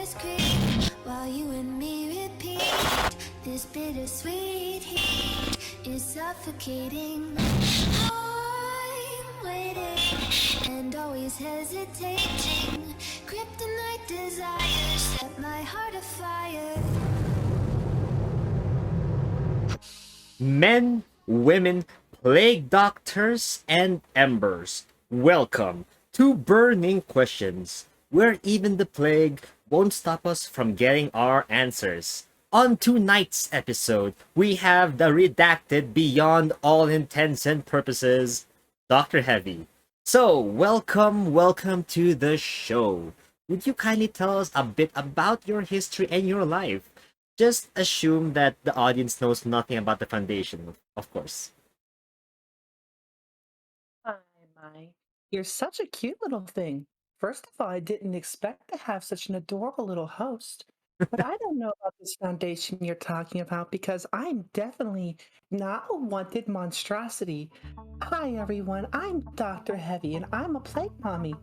colors creep while you and me repeat. This bittersweet heat is suffocating. I'm waiting and always hesitating. Kryptonite desires set my heart afire. Men, women, plague doctors, and embers. Welcome to Burning Questions, where even the plague won't stop us from getting our answers. On tonight's episode, we have the redacted beyond all intents and purposes, Dr. Heavy. So, welcome to the show. Would you kindly tell us a bit about your history and your life? Just assume that the audience knows nothing about the foundation, of course. My, my. You're such a cute little thing. First of all, I didn't expect to have such an adorable little host. But I don't know about this foundation you're talking about because I'm definitely not a wanted monstrosity. Hi, everyone. I'm Dr. Heavy and I'm a plague mommy.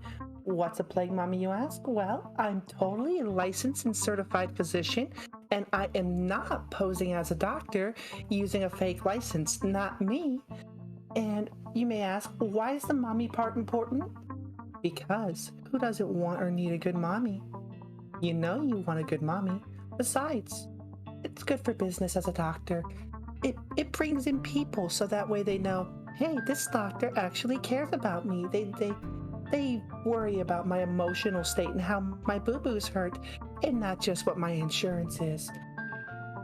What's a plague mommy, you ask? Well, I'm totally a licensed and certified physician, and I am not posing as a doctor using a fake license. Not me. And you may ask, why is the mommy part important? Because who doesn't want or need a good mommy? You know you want a good mommy. Besides, it's good for business as a doctor. It brings in people so that way they know, hey, this doctor actually cares about me. They worry about my emotional state and how my boo-boos hurt, and not just what my insurance is.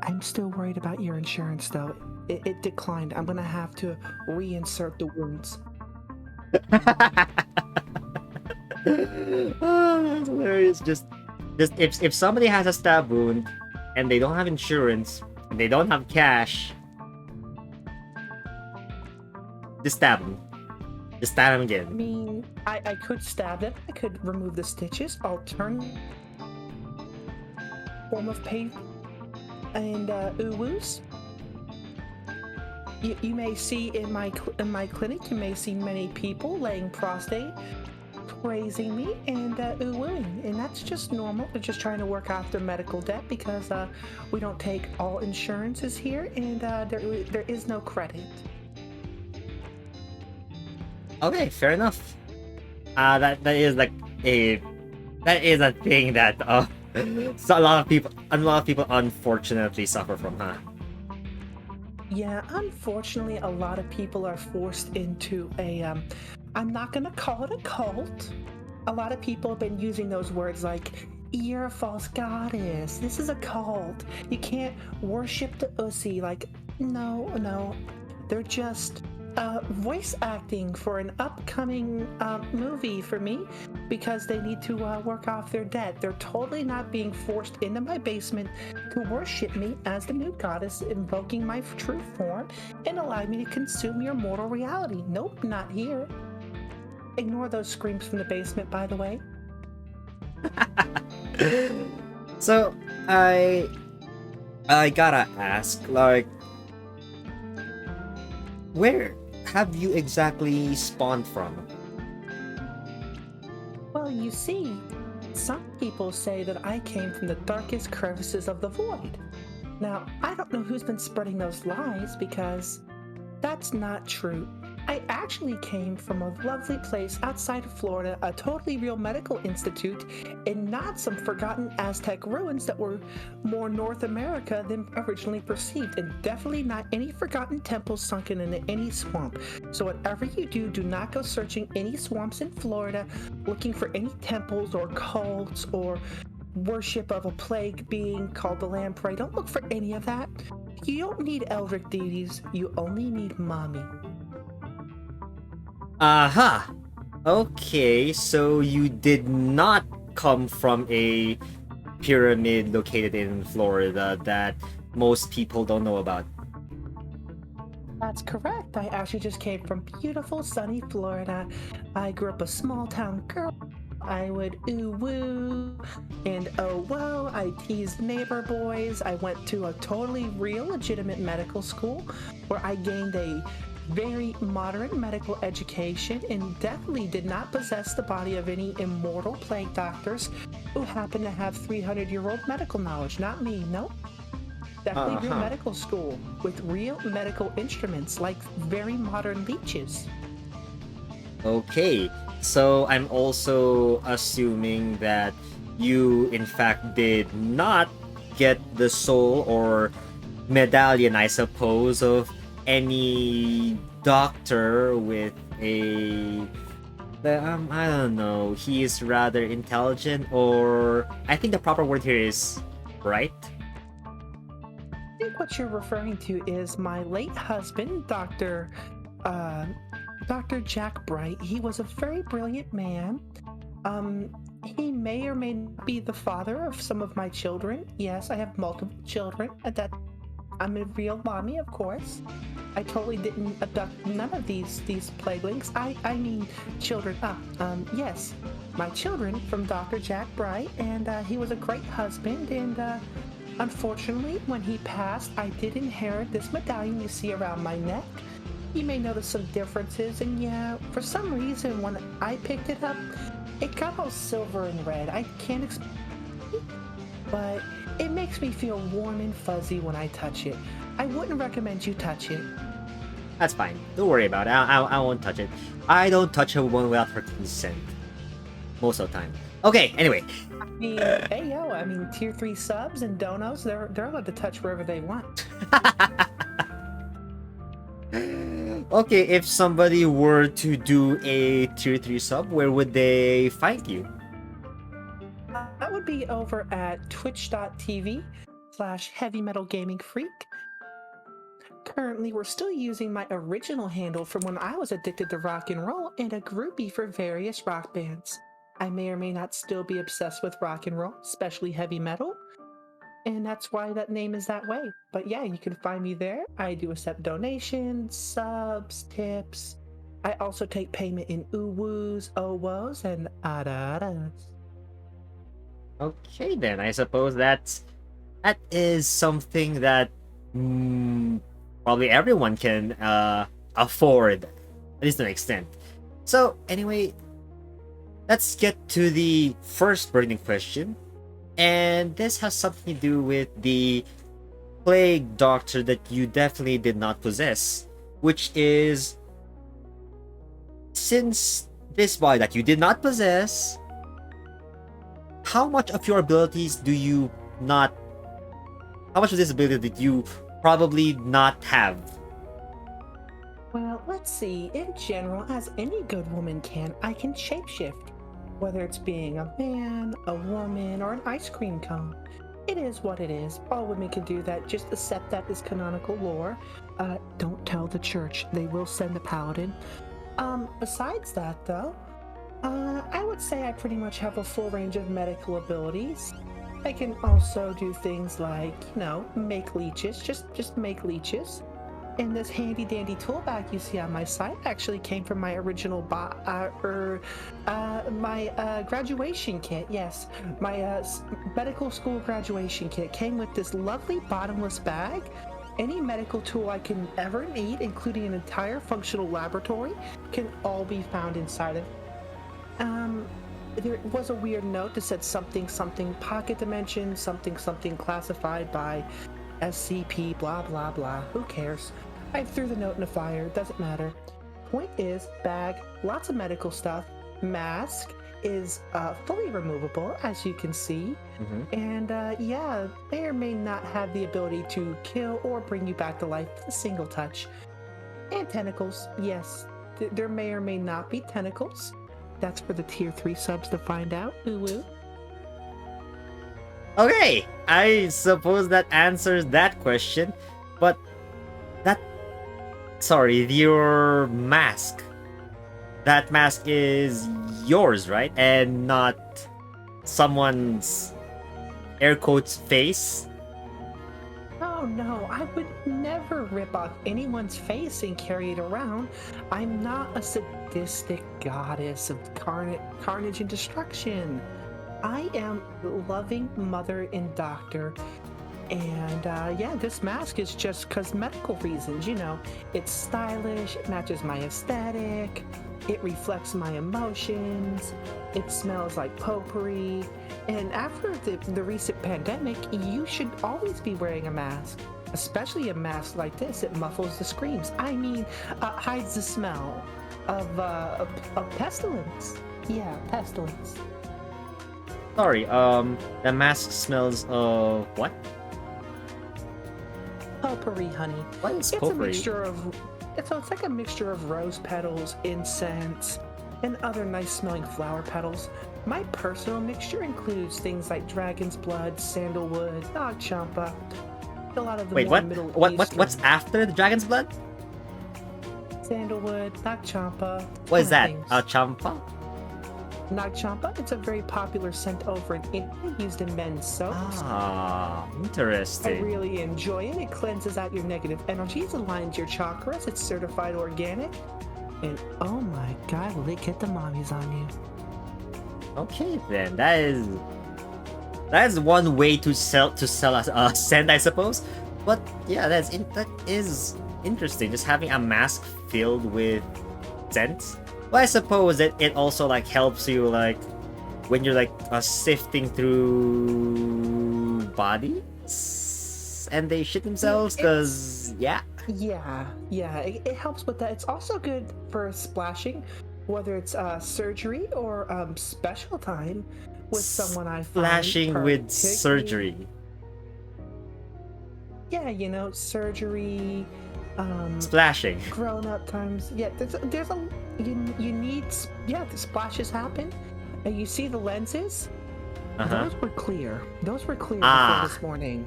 I'm still worried about your insurance though. It declined. I'm gonna have to reinsert the wounds. Oh, that's hilarious. Just if somebody has a stab wound and they don't have insurance and they don't have cash, just stab them. Just stab them I again. mean, I could stab it. I could remove the stitches. Alternative form of pain and uwus. You may see in my clinic, you may see many people laying prostrate, praising me and ooh-wooing, and that's just normal. They're just trying to work off their medical debt because we don't take all insurances here, and there is no credit. Okay, fair enough. That is like that is a thing that so a lot of people unfortunately suffer from, huh? Yeah, unfortunately, a lot of people are forced into a, I'm not gonna call it a cult. A lot of people have been using those words like, you're a false goddess, this is a cult, you can't worship the Ussy. Like, no, they're just voice acting for an upcoming movie for me because they need to work off their debt. They're totally not being forced into my basement to worship me as the new goddess, invoking my true form and allowing me to consume your mortal reality. Nope, not here. Ignore those screams from the basement, by the way. So I gotta ask, like, where have you exactly spawned from? Well, you see, some people say that I came from the darkest crevices of the void. Now, I don't know who's been spreading those lies because that's not true. I actually came from a lovely place outside of Florida, a totally real medical institute, and not some forgotten Aztec ruins that were more North America than originally perceived, and definitely not any forgotten temples sunken into any swamp. So whatever you do, do not go searching any swamps in Florida looking for any temples or cults or worship of a plague being called the lamprey. Don't look for any of that. You don't need eldritch deities, you only need mommy. Aha! Okay, so you did not come from a pyramid located in Florida that most people don't know about. That's correct. I actually just came from beautiful sunny Florida. I grew up a small town girl. I would ooh woo and oh whoa. I teased neighbor boys. I went to a totally real legitimate medical school where I gained a very moderate medical education and definitely did not possess the body of any immortal plague doctors who happen to have 300-year-old medical knowledge. Not me, nope. Definitely real Uh-huh. medical school with real medical instruments like very modern leeches. Okay, so I'm also assuming that you, in fact, did not get the soul or medallion, I suppose, of any doctor with a. I don't know. He is rather intelligent, or I think the proper word here is bright. I think what you're referring to is my late husband, Uh, Dr. Jack Bright. He was a very brilliant man. Um, he may or may not be the father of some of my children. Yes, I have multiple children. That I'm a real mommy, of course. I totally didn't abduct none of these plaguelings. I mean children. Yes, my children from Dr. Jack Bright, and he was a great husband. And unfortunately, when he passed, I did inherit this medallion you see around my neck. You may notice some differences, and yeah, for some reason, when I picked it up, it got all silver and red. I can't explain, but it makes me feel warm and fuzzy when I touch it. I wouldn't recommend you touch it. That's fine. Don't worry about it. I won't touch it. I don't touch a woman without her consent. Most of the time. Okay, anyway. I mean, hey yo, I mean, tier 3 subs and donos, they're allowed to touch wherever they want. Okay, if somebody were to do a tier 3 sub, where would they find you? That would be over at twitch.tv/heavy metal gaming freak. Currently, we're still using my original handle from when I was addicted to rock and roll and a groupie for various rock bands. I may or may not still be obsessed with rock and roll, especially heavy metal, and that's why that name is that way. But yeah, you can find me there. I do accept donations, subs, tips. I also take payment in uwus, owos, and araras. Okay, then I suppose that is something that probably everyone can afford, at least to an extent. So anyway, let's get to the first burning question, and this has something to do with the plague doctor that you definitely did not possess, which is, since this body that you did not possess, how much of your abilities do you not, how much of this ability did you probably not have? Well, let's see. In general, as any good woman can, I can shapeshift. Whether it's being a man, a woman, or an ice cream cone. It is what it is. All women can do that. Just accept that as canonical lore. Don't tell the church. They will send a paladin. Besides that, though, I would say I pretty much have a full range of medical abilities. I can also do things like, make leeches. Just make leeches. And this handy dandy tool bag you see on my site actually came from my original graduation kit. Yes, my medical school graduation kit came with this lovely bottomless bag. Any medical tool I can ever need, including an entire functional laboratory, can all be found inside of it. There was a weird note that said something pocket dimension, something classified by SCP, blah blah blah. Who cares? I threw the note in the fire, doesn't matter. Point is, bag, lots of medical stuff. Mask is fully removable, as you can see. And yeah, may or may not have the ability to kill or bring you back to life with a single touch. And tentacles, yes, there may or may not be tentacles. That's for the tier 3 subs to find out. Ooh. Okay, I suppose that answers that question, but your mask. That mask is yours, right? And not someone's, air quotes, face? Oh no, I would never rip off anyone's face and carry it around. I'm not a sadistic goddess of carnage and destruction. I am loving mother and doctor. And yeah, this mask is just cosmetical reasons. You know, it's stylish, it matches my aesthetic, it reflects my emotions, it smells like potpourri. And after the recent pandemic, you should always be wearing a mask, especially a mask like this. It muffles the screams. I mean, hides the smell of pestilence. Yeah, pestilence. Sorry, the mask smells of what? Potpourri, honey. What is It's potpourri? a mixture of it's like a mixture of rose petals, incense, and other nice smelling flower petals. My personal mixture includes things like dragon's blood, sandalwood, dog champa, a lot of the Wait, more what? Middle What's Eastern. after the dragon's blood? Sandalwood, nag champa. What is that? Things. Champa? Nag champa, it's a very popular scent over in India used in men's soaps. Ah, I interesting. really enjoy it. It cleanses out your negative energies, aligns your chakras. It's certified organic. And oh my god, will it get the mommies on you? Okay, then that is one way to sell a scent, I suppose. But yeah, that is interesting. Just having a mask filled with scents. Well, I suppose that it also like helps you like when you're like sifting through bodies and they shit themselves. Cause yeah. Yeah, it helps with that. It's also good for splashing, whether it's surgery or special time with someone I find Splashing with particularly- surgery. Yeah, you know, surgery, Splashing. grown-up times. Yeah, there's a you need the splashes happen, and you see the lenses. Uh-huh. Those were clear. Those were clear Ah. before this morning.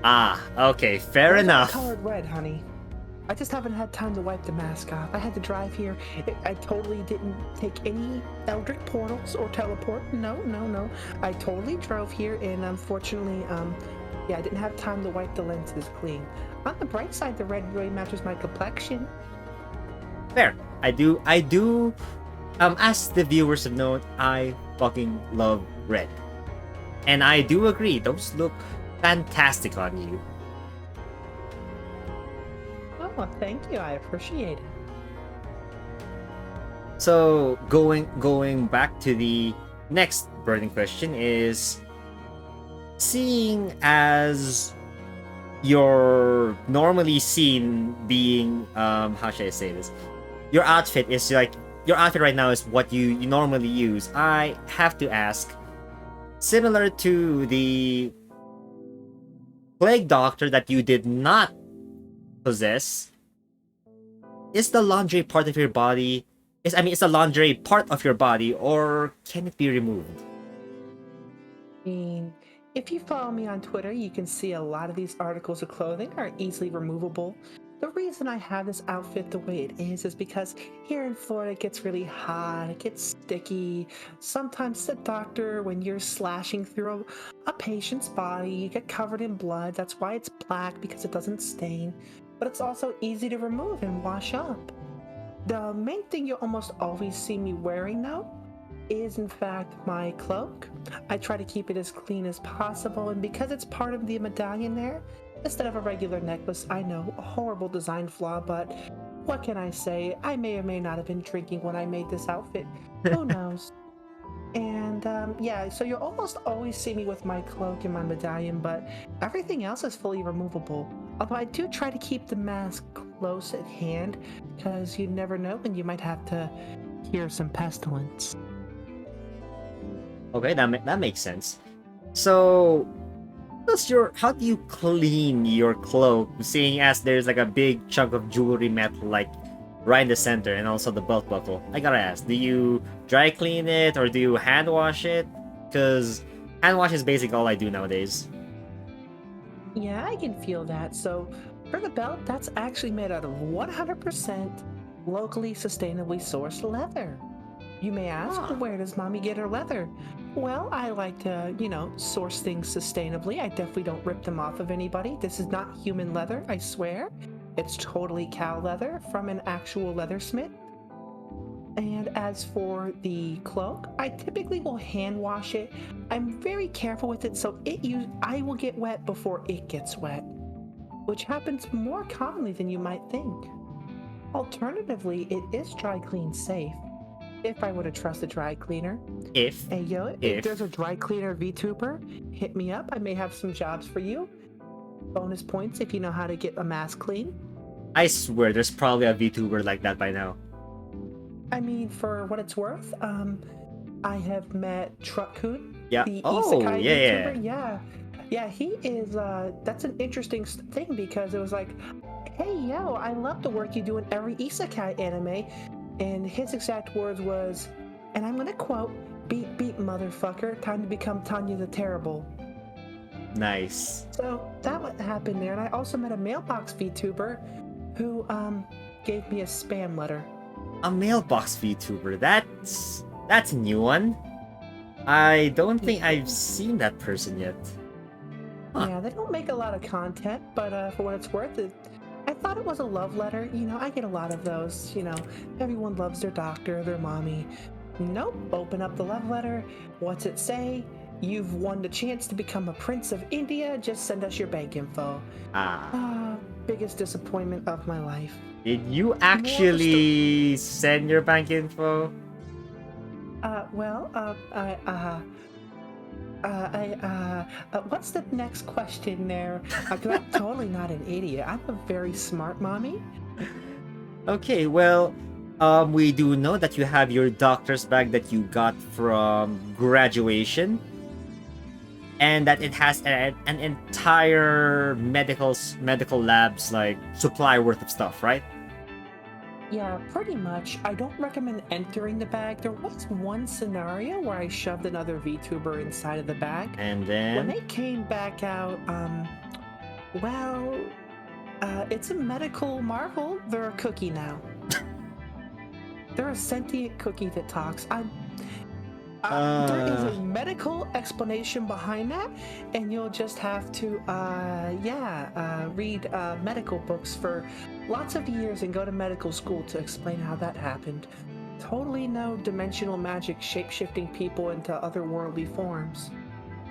Ah, okay, fair Those are enough. colored red, honey. I just haven't had time to wipe the mask off. I had to drive here. I totally didn't take any Eldritch portals or teleport. No. I totally drove here, and unfortunately, I didn't have time to wipe the lenses clean. On the bright side, the red really matches my complexion. Fair. I do as the viewers have known, I fucking love red. And I do agree, those look fantastic on you. Oh, well, thank you. I appreciate it. So going back to the next burning question is, seeing as you're normally seen being how should I say this? Your outfit right now is what you normally use. I have to ask, similar to the plague doctor that you did not possess, is the lingerie part of your body is the lingerie part of your body, or can it be removed? I mean, if you follow me on Twitter, you can see a lot of these articles of clothing are easily removable. The reason I have this outfit the way it is because here in Florida it gets really hot, it gets sticky. Sometimes the doctor, when you're slashing through a patient's body, you get covered in blood. That's why it's black, because it doesn't stain. But it's also easy to remove and wash up. The main thing you almost always see me wearing now is in fact my cloak. I try to keep it as clean as possible, and because it's part of the medallion there, instead of a regular necklace, I know, a horrible design flaw, but what can I say? I may or may not have been drinking when I made this outfit. Who knows? And so you'll almost always see me with my cloak and my medallion, but everything else is fully removable. Although I do try to keep the mask close at hand, because you never know when you might have to hear some pestilence. Okay, that makes sense. So, how do you clean your cloak, seeing as there's like a big chunk of jewelry metal like right in the center, and also the belt buckle? I gotta ask, do you dry clean it or do you hand wash it? Because hand wash is basically all I do nowadays. Yeah, I can feel that. So, for the belt, that's actually made out of 100% locally sustainably sourced leather. You may ask, Ah. where does mommy get her leather? Well, I like to, source things sustainably. I definitely don't rip them off of anybody. This is not human leather, I swear. It's totally cow leather from an actual leathersmith. And as for the cloak, I typically will hand wash it. I'm very careful with it, so I will get wet before it gets wet, which happens more commonly than you might think. Alternatively, it is dry clean safe. If I were to trust a dry cleaner. If, Hey yo, if if there's a dry cleaner VTuber, hit me up. I may have some jobs for you. Bonus points if you know how to get a mask clean. I swear there's probably a VTuber like that by now. I mean, for what it's worth, I have met Truckhoon, Yeah. the Oh, isekai yeah, yeah. VTuber. Yeah, he is. That's an interesting thing because it was like, hey yo, I love the work you do in every isekai anime, and his exact words was, and I'm gonna quote, "Beep beep, motherfucker, time to become Tanya the Terrible." Nice. So that what happened there, and I also met a mailbox VTuber who gave me a spam letter. A mailbox VTuber. That's a new one. I don't think I've seen that person yet. Huh. Yeah, they don't make a lot of content, but for what it's worth, I thought it was a love letter. You know, I get a lot of those. You know, everyone loves their doctor, their mommy. Nope, open up the love letter. What's it say? You've won the chance to become a prince of India. Just send us your bank info. Ah. Biggest disappointment of my life. Did you More of a actually send your bank info? Well, what's the next question there? Because I'm totally not an idiot. I'm a very smart mommy. Okay, well, we do know that you have your doctor's bag that you got from graduation, and that it has an entire medical labs like supply worth of stuff, right? Yeah, pretty much. I don't recommend entering the bag. There was one scenario where I shoved another VTuber inside of the bag. And When then they came back out, well, it's a medical marvel. They're a cookie now. They're a sentient cookie that talks. There is a medical explanation behind that, and you'll just have to, read medical books for lots of years and go to medical school to explain how that happened. Totally no dimensional magic shape-shifting people into otherworldly forms.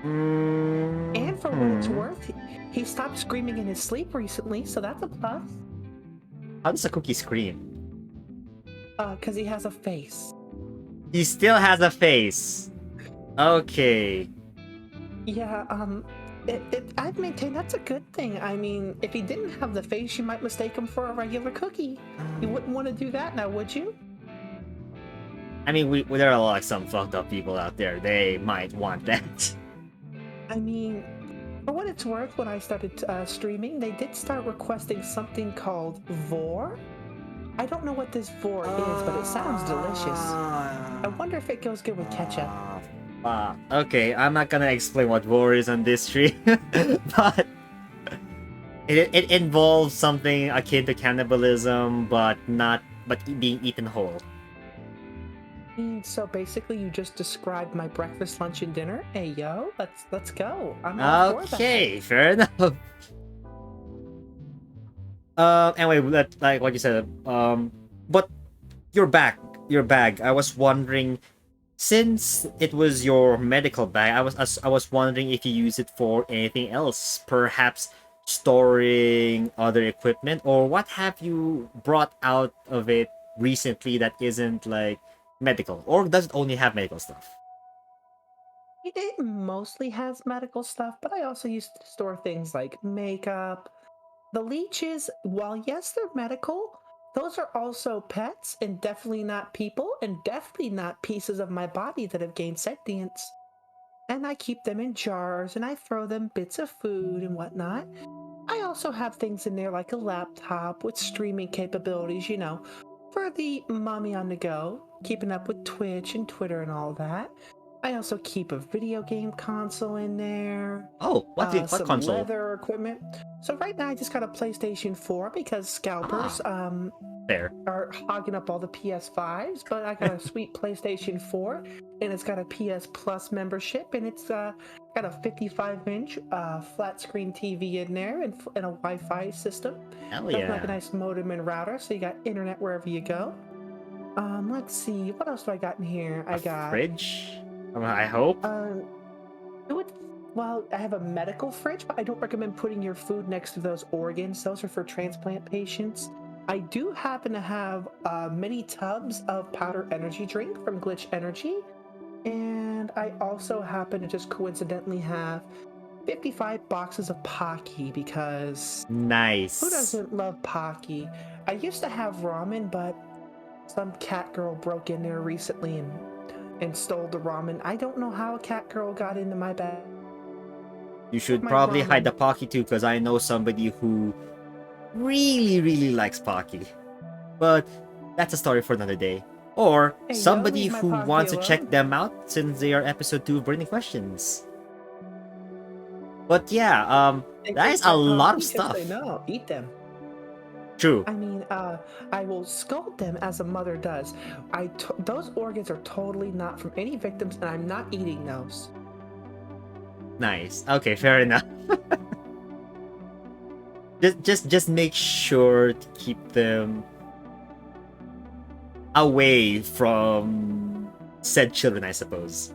And for what it's worth, he stopped screaming in his sleep recently, so that's a plus. How does a cookie scream? Because he has a face. He still has a face. Okay. Yeah, I'd maintain that's a good thing. I mean, if he didn't have the face, you might mistake him for a regular cookie. You wouldn't want to do that now, would you? I mean, there are like some fucked up people out there. They might want that. I mean, for what it's worth, when I started streaming, they did start requesting something called vor. I don't know what this vor is, but it sounds delicious. I wonder if it goes good with ketchup. Okay, I'm not gonna explain what vor is on this stream, but it involves something akin to cannibalism, but being eaten whole. So basically, you just described my breakfast, lunch, and dinner. Hey yo, let's go. I'm all for that. Okay, fair enough. Anyway, like what you said. But your bag. I was wondering, since it was your medical bag, I was wondering if you use it for anything else, perhaps storing other equipment, or what have you brought out of it recently that isn't like medical, or does it only have medical stuff? It mostly has medical stuff, but I also used to store things like makeup. The leeches, while yes, they're medical, those are also pets and definitely not people and definitely not pieces of my body that have gained sentience. And I keep them in jars and I throw them bits of food and whatnot. I also have things in there like a laptop with streaming capabilities, you know, for the mommy on the go, keeping up with Twitch and Twitter and all that. I also keep a video game console in there, Oh, what some console? leather equipment. So right now I just got a PlayStation 4 because scalpers There. are hogging up all the PS5s, but I got a sweet PlayStation 4 and it's got a PS Plus membership and it's got a 55-inch flat screen TV in there and a Wi-Fi system. Hell Got yeah. like a nice modem and router, so you got internet wherever you go. Let's see. What else do I got in here? I A got fridge? I hope. it would. Well, I have a medical fridge, but I don't recommend putting your food next to those organs. Those are for transplant patients. I do happen to have many tubs of powder energy drink from Glitch Energy, and I also happen to just coincidentally have 55 boxes of Pocky because who Nice. doesn't love Pocky? I used to have ramen, but some cat girl broke in there recently and stole the ramen. I don't know how a cat girl got into my bag. You should My probably hide ramen. the Pocky too, because I know somebody who really, really likes Pocky. But that's a story for another day. Or Hey, you gotta somebody leave my who Pocky wants to check alone. them out since they are episode 2 of Burning Questions. But yeah, They that take is a my lot of Pocky because they stuff. know. Eat them. True. I mean, I will scold them as a mother does. Those organs are totally not from any victims, and I'm not eating those. Nice. Okay, fair enough. Just make sure to keep them away from said children, I suppose.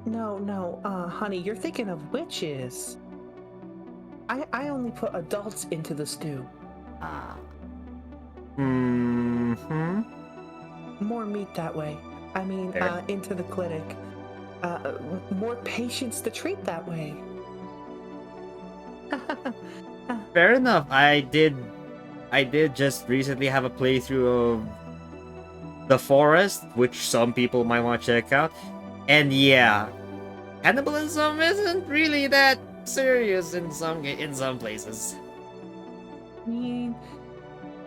No, no, honey, you're thinking of witches. I only put adults into the stew. Ah. Hmm. More meat that way. I mean, Fair. into the clinic. More patients to treat that way. Fair enough. I did just recently have a playthrough of The Forest, which some people might want to check out. And yeah, cannibalism isn't really that serious in some places. I mean,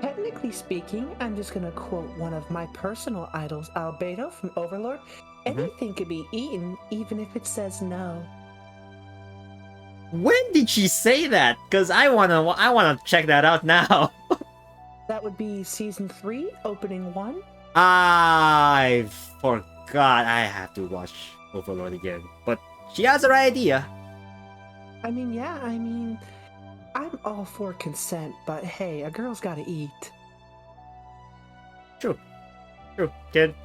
technically speaking, I'm just gonna quote one of my personal idols, Albedo from Overlord. Mhm. Anything can be eaten, even if it says no. When did she say that? Cause I wanna check that out now. That would be season 3, opening 1. I forgot. I have to watch Overlord again. But she has her idea. I mean, yeah, I mean, I'm all for consent, but hey, a girl's gotta eat. True. True. Can't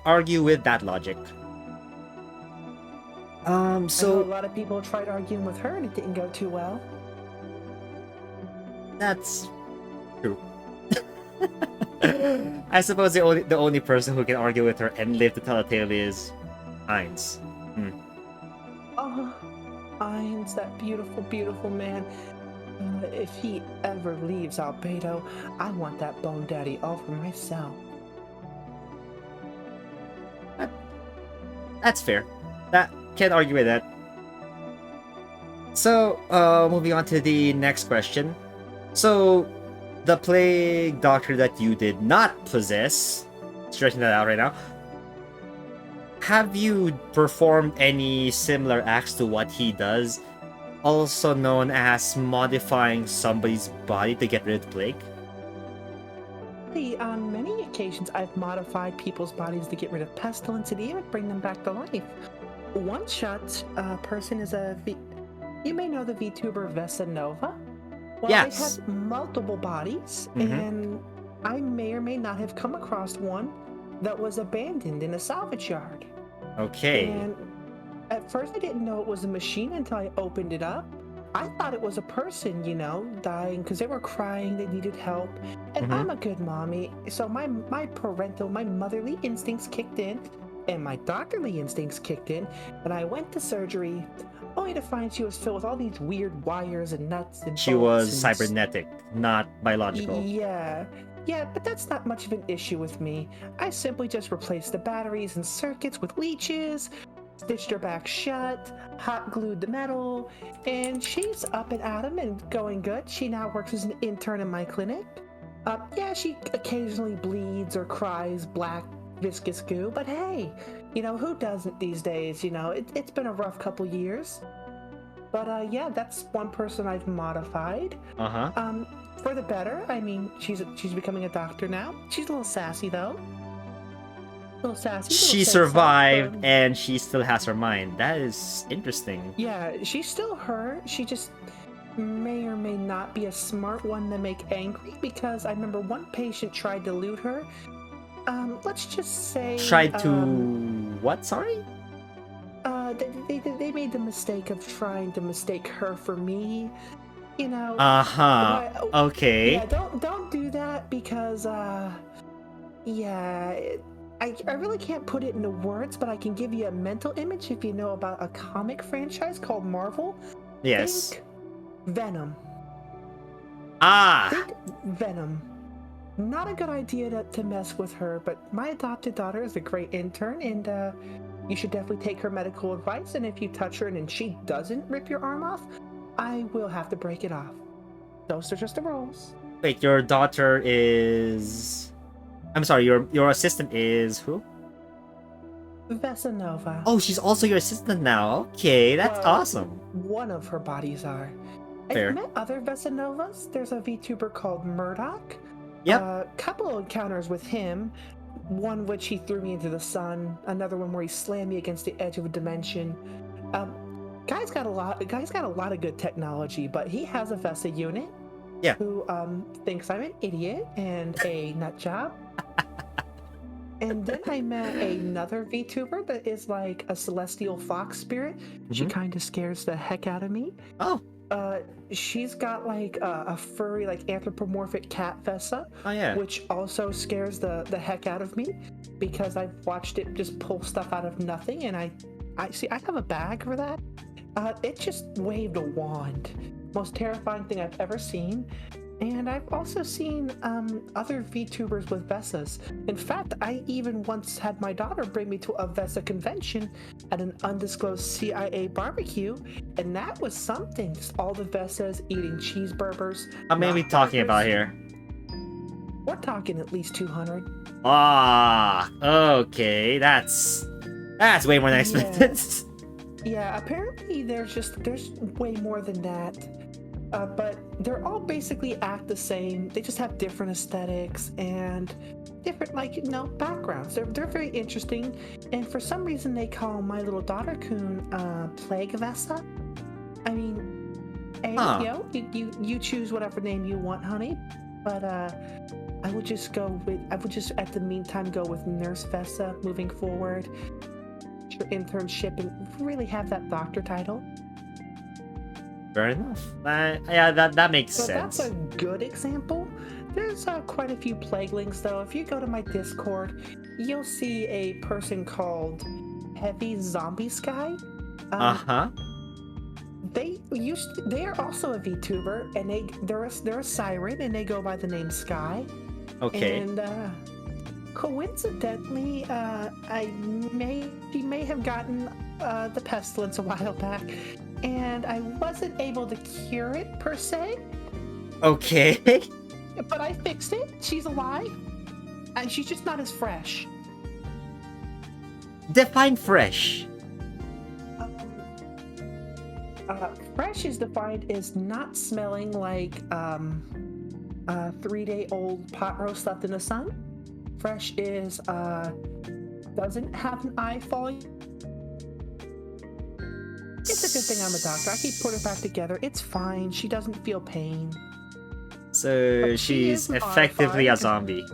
argue with that logic. I know a So lot of people tried arguing with her and it didn't go too well. that's true. I suppose the only person who can argue with her and live to tell a tale is Heinz. Oh, Ainz, that beautiful, beautiful man. If he ever leaves Albedo, I want that Bone Daddy all for myself. That's fair. That can't argue with that. So, moving on to the next question. So, the plague doctor that you did not possess, stretching that out right now, have you performed any similar acts to what he does, also known as modifying somebody's body to get rid of the plague? On many occasions, I've modified people's bodies to get rid of pestilence and even bring them back to life. One shot person is you may know the VTuber Vesanova. Well, Yes. they have multiple bodies, Mhm. and I may or may not have come across one that was abandoned in a salvage yard. Okay. And at first, I didn't know it was a machine until I opened it up. I thought it was a person, dying because they were crying, they needed help. And Mhm. I'm a good mommy, so my motherly instincts kicked in, and my doctorly instincts kicked in, and I went to surgery, only to find she was filled with all these weird wires and nuts and She bolts was and cybernetic, not biological. Yeah, but that's not much of an issue with me. I simply just replaced the batteries and circuits with leeches, stitched her back shut, hot glued the metal, and she's up and at 'em and going good. She now works as an intern in my clinic. Yeah, she occasionally bleeds or cries black viscous goo, but hey, who doesn't these days? It's been a rough couple years. But yeah, that's one person I've modified. Uh-huh. For the better. I mean, she's becoming a doctor now. She's a little sassy though. A little sassy. She little say-so, survived but- and she still has her mind. That is interesting. Yeah, she's still her. may or may not be a smart one to make angry, because I remember one patient tried to loot her. Let's just say Tried to what? Sorry. they made the mistake of trying to mistake her for me. You know. Uh-huh. Why? Okay. Yeah, don't do that, because yeah, I really can't put it into words, but I can give you a mental image if you know about a comic franchise called Marvel. Yes. Think Venom. Ah. Think Venom. Not a good idea to mess with her, but my adopted daughter is a great intern, and you should definitely take her medical advice, and if you touch her and she doesn't rip your arm off, I will have to break it off. Those are just the rules. Wait, your daughter is... I'm sorry, your assistant is who? Vesanova. Oh, she's also your assistant now. Okay, that's Well, awesome. one of her bodies are. Fair. I've met other Vesanovas. There's a VTuber called Murdoch. Yep. A couple encounters with him. One which he threw me into the sun. Another one where he slammed me against the edge of a dimension. Guy's got a lot of good technology, but he has a Vesa unit. Yeah. Who thinks I'm an idiot and a nut job. And then I met another VTuber that is like a celestial fox spirit. She kind of scares the heck out of me. Oh. She's got like a furry, like anthropomorphic cat Vesa. Oh yeah. Which also scares the heck out of me, because I've watched it just pull stuff out of nothing, and I see I have a bag for that. It just waved a wand. Most terrifying thing I've ever seen. And I've also seen other VTubers with Vesas. In fact, I even once had my daughter bring me to a Vesa convention at an undisclosed CIA barbecue, and that was something. Just all the Vesas eating cheeseburgers. How many are we talking about here? We're talking at least 200. Ah, okay, that's way more than expected. Yeah, apparently there's way more than that. But they're all basically act the same. They just have different aesthetics and different, backgrounds. They're very interesting. And for some reason, they call my little daughter Kun Plague Vesa. I mean, you choose whatever name you want, honey. But I would just at the meantime go with Nurse Vesa moving forward. Your internship and really have that doctor title. Fair enough. Yeah, that makes So sense. that's a good example. There's quite a few plaguelings, though. If you go to my Discord, you'll see a person called Heavy Zombie Sky. They are also a VTuber, and they're a siren, and they go by the name Sky. Okay. And coincidentally, she may have gotten the pestilence a while back, and I wasn't able to cure it per se. Okay. But I fixed it. She's alive, and she's just not as fresh. Define fresh. Fresh is defined as not smelling like a 3-day-old pot roast left in the sun. Fresh is doesn't have an eye falling. It's a good thing I'm a doctor. I keep putting her back together. It's fine. She doesn't feel pain. So But she she's is effectively a modified. zombie.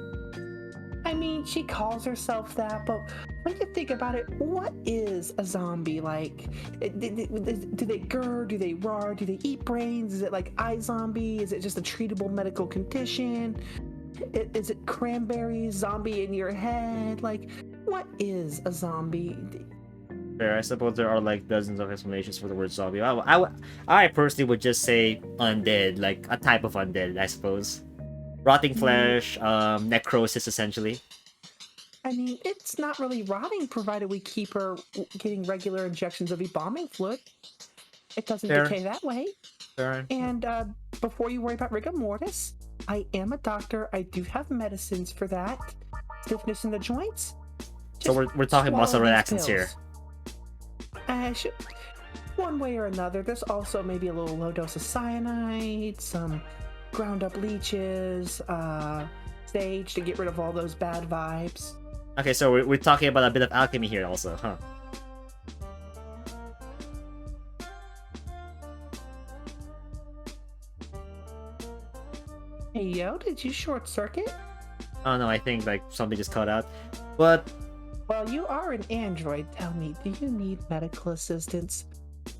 I mean, she calls herself that, but when you think about it, what is a zombie like? Do they grr? Do they roar? Do they eat brains? Is it like iZombie? Is it just a treatable medical condition? Is it cranberry zombie in your head? Like, what is a zombie? Fair. I suppose there are like dozens of explanations for the word zombie. I personally would just say undead, like a type of undead, I suppose. Rotting flesh, necrosis, essentially. I mean, it's not really rotting, provided we keep her getting regular injections of embalming fluid. It doesn't Fair. decay that way. Fair. And before you worry about rigor mortis, I am a doctor. I do have medicines for that. Stiffness in the joints. So we're talking muscle swallow these relaxants here. pills. One way or another. There's also maybe a little low dose of cyanide, some ground up leeches, sage to get rid of all those bad vibes. Okay, so we're talking about a bit of alchemy here also, huh? Yo, did you short circuit? Oh no, I think like something just cut out. But Well, you are an android. Tell me, do you need medical assistance?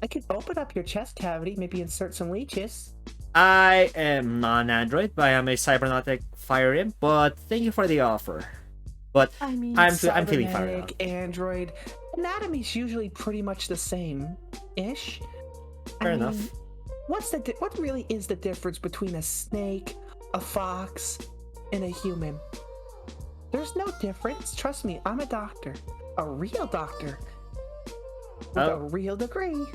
I could open up your chest cavity, maybe insert some leeches. I am not an android, but I am a cybernetic fire imp. But thank you for the offer. But I mean, I'm feeling fired up. cybernetic, android, anatomy's usually pretty much the same-ish. Fair enough. What really is the difference between a snake, a fox, and a human? There's no difference. Trust me, I'm a doctor. A real doctor. With a real degree.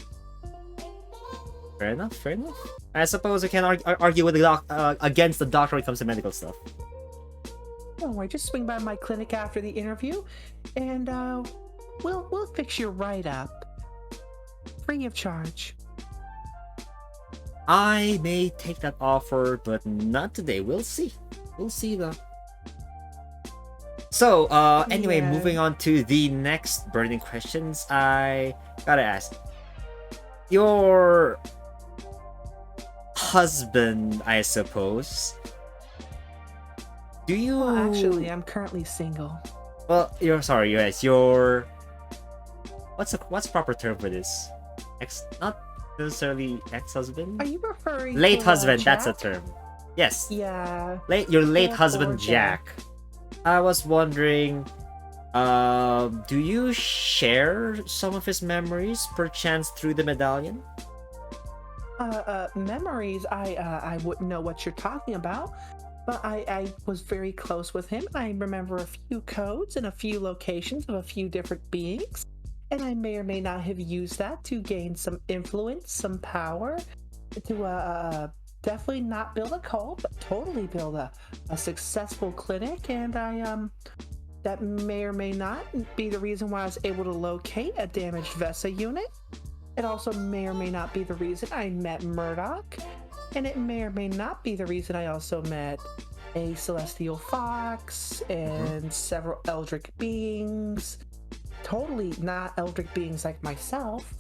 Fair enough, fair enough. I suppose we can argue with the against the doctor when it comes to medical stuff. Don't worry, just swing by my clinic after the interview, and we'll fix you right up, free of charge. I may take that offer, but not today. We'll see. We'll see though. So, anyway, Yeah. moving on to the next burning questions. I gotta ask. Your husband, I suppose. Do you? Well, actually, I'm currently single. Well, you're sorry, yes. Your what's the proper term for this? Not necessarily ex-husband. Are you referring Late to, husband. That's a Jack? term. Yes. Yeah. Your late Poor husband Jack. Jack. I was wondering, do you share some of his memories, perchance through the medallion? Memories. I wouldn't know what you're talking about, but I was very close with him. I remember a few codes and a few locations of a few different beings, and I may or may not have used that to gain some influence, some power, to definitely not build a cult, but totally build a successful clinic. And that may or may not be the reason why I was able to locate a damaged Vesa unit. It also may or may not be the reason I met Murdoch, and it may or may not be the reason I also met a celestial fox and several eldritch beings. Totally not eldritch beings like myself.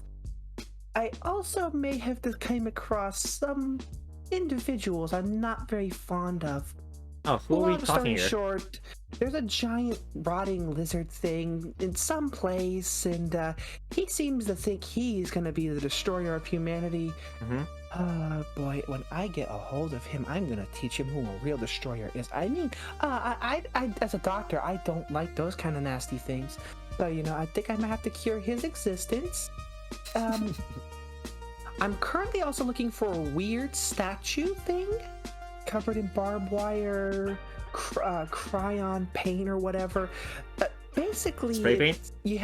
I also may have came across some individuals I'm not very fond of. Oh, who are we Long talking story here? short, there's a giant rotting lizard thing in some place, and he seems to think he's gonna be the destroyer of humanity. Boy, when I get a hold of him, I'm gonna teach him who a real destroyer is. I mean, I as a doctor, I don't like those kind of nasty things. So, I think I might have to cure his existence. I'm currently also looking for a weird statue thing covered in barbed wire, crayon paint or whatever. Basically, Spray paint? you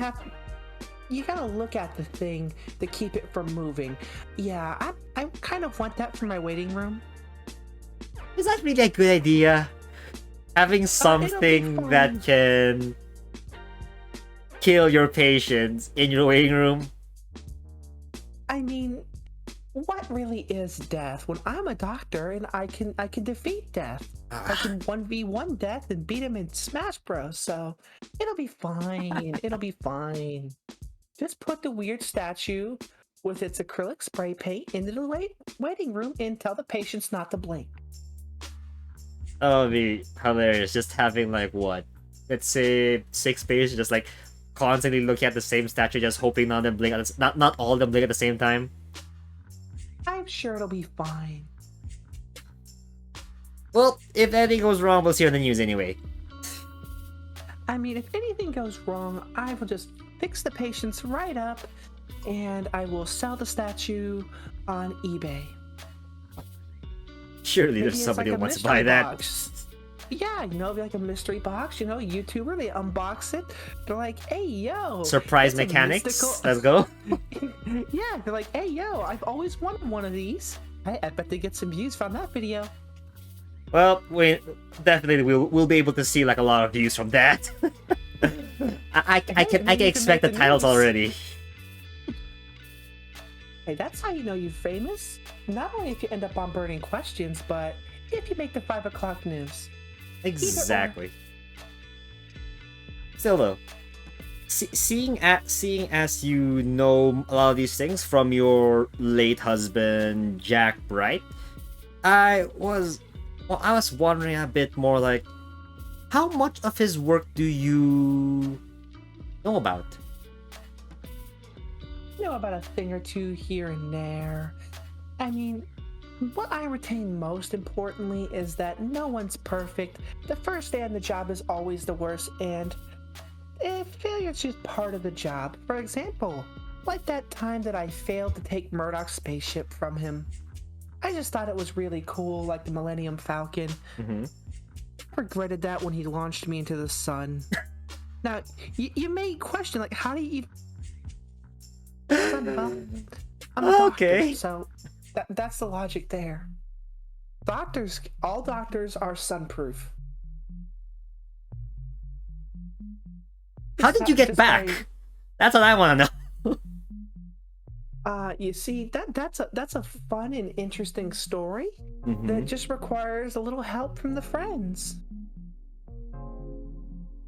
gotta look at the thing to keep it from moving. Yeah, I kind of want that for my waiting room. Is that really a good idea? Having something fine. that can kill your patients in your waiting room? I mean, what really is death? When I'm a doctor and I can defeat death. I can 1v1 death and beat him in Smash Bros. So it'll be fine. It'll be fine. Just put the weird statue with its acrylic spray paint into the waiting room and tell the patients not to blink. That would be hilarious. Just having like what? Let's say 6 patients just like constantly looking at the same statue, just hoping none of them blink. Not all of them blink at the same time. I'm sure it'll be fine. Well, if anything goes wrong, we'll see on the news anyway. I mean, if anything goes wrong, I will just fix the patients right up and I will sell the statue on eBay. Surely Maybe there's it's somebody like who a wants to buy mystery that. box. Yeah, it'd be like a mystery box, YouTuber, they unbox it. They're like, hey, yo. Surprise it's a mechanics. mystical- Let's go. Yeah, they're like, hey, yo, I've always wanted one of these. I bet they get some views from that video. Well, definitely we'll be able to see like a lot of views from that. I can maybe you can expect the make the titles news. already. Hey, that's how you know you're famous. Not only if you end up on Burning Questions, but if you make the 5 o'clock news. Exactly. Still though, seeing as you know a lot of these things from your late husband Jack Bright, I was Well, I was wondering a bit more like, how much of his work do you know about? You know, about a thing or two here and there. I mean, what I retain most importantly is that no one's perfect. The first day on the job is always the worst, and if failure's just part of the job. For example, like that time that I failed to take Murdoch's spaceship from him. I just thought it was really cool, like the Millennium Falcon. Mm-hmm. I regretted that when he launched me into the sun. Now, you may question, like, how do you even... Well, I'm a doctor, Okay. so that's the logic there. Doctors, all doctors are sunproof. How did you get This back? way, That's what I want to know. you see, that's a fun and interesting story Mm-hmm. that just requires a little help from the friends.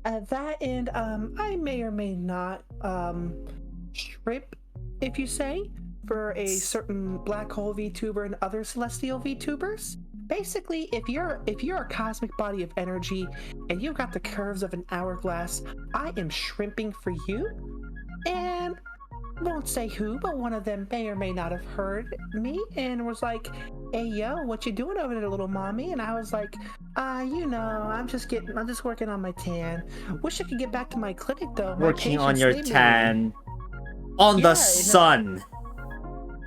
That and I may or may not trip, if you say, for a certain black hole VTuber and other celestial VTubers. Basically, if you're a cosmic body of energy and you've got the curves of an hourglass, I am shrimping for you. And won't say who, but one of them may or may not have heard me and was like, "Hey yo, what you doing over there, little mommy?" And I was like, I'm just working on my tan. Wish I could get back to my clinic though. My Working on patients, your they may-" tan on the Yeah, sun.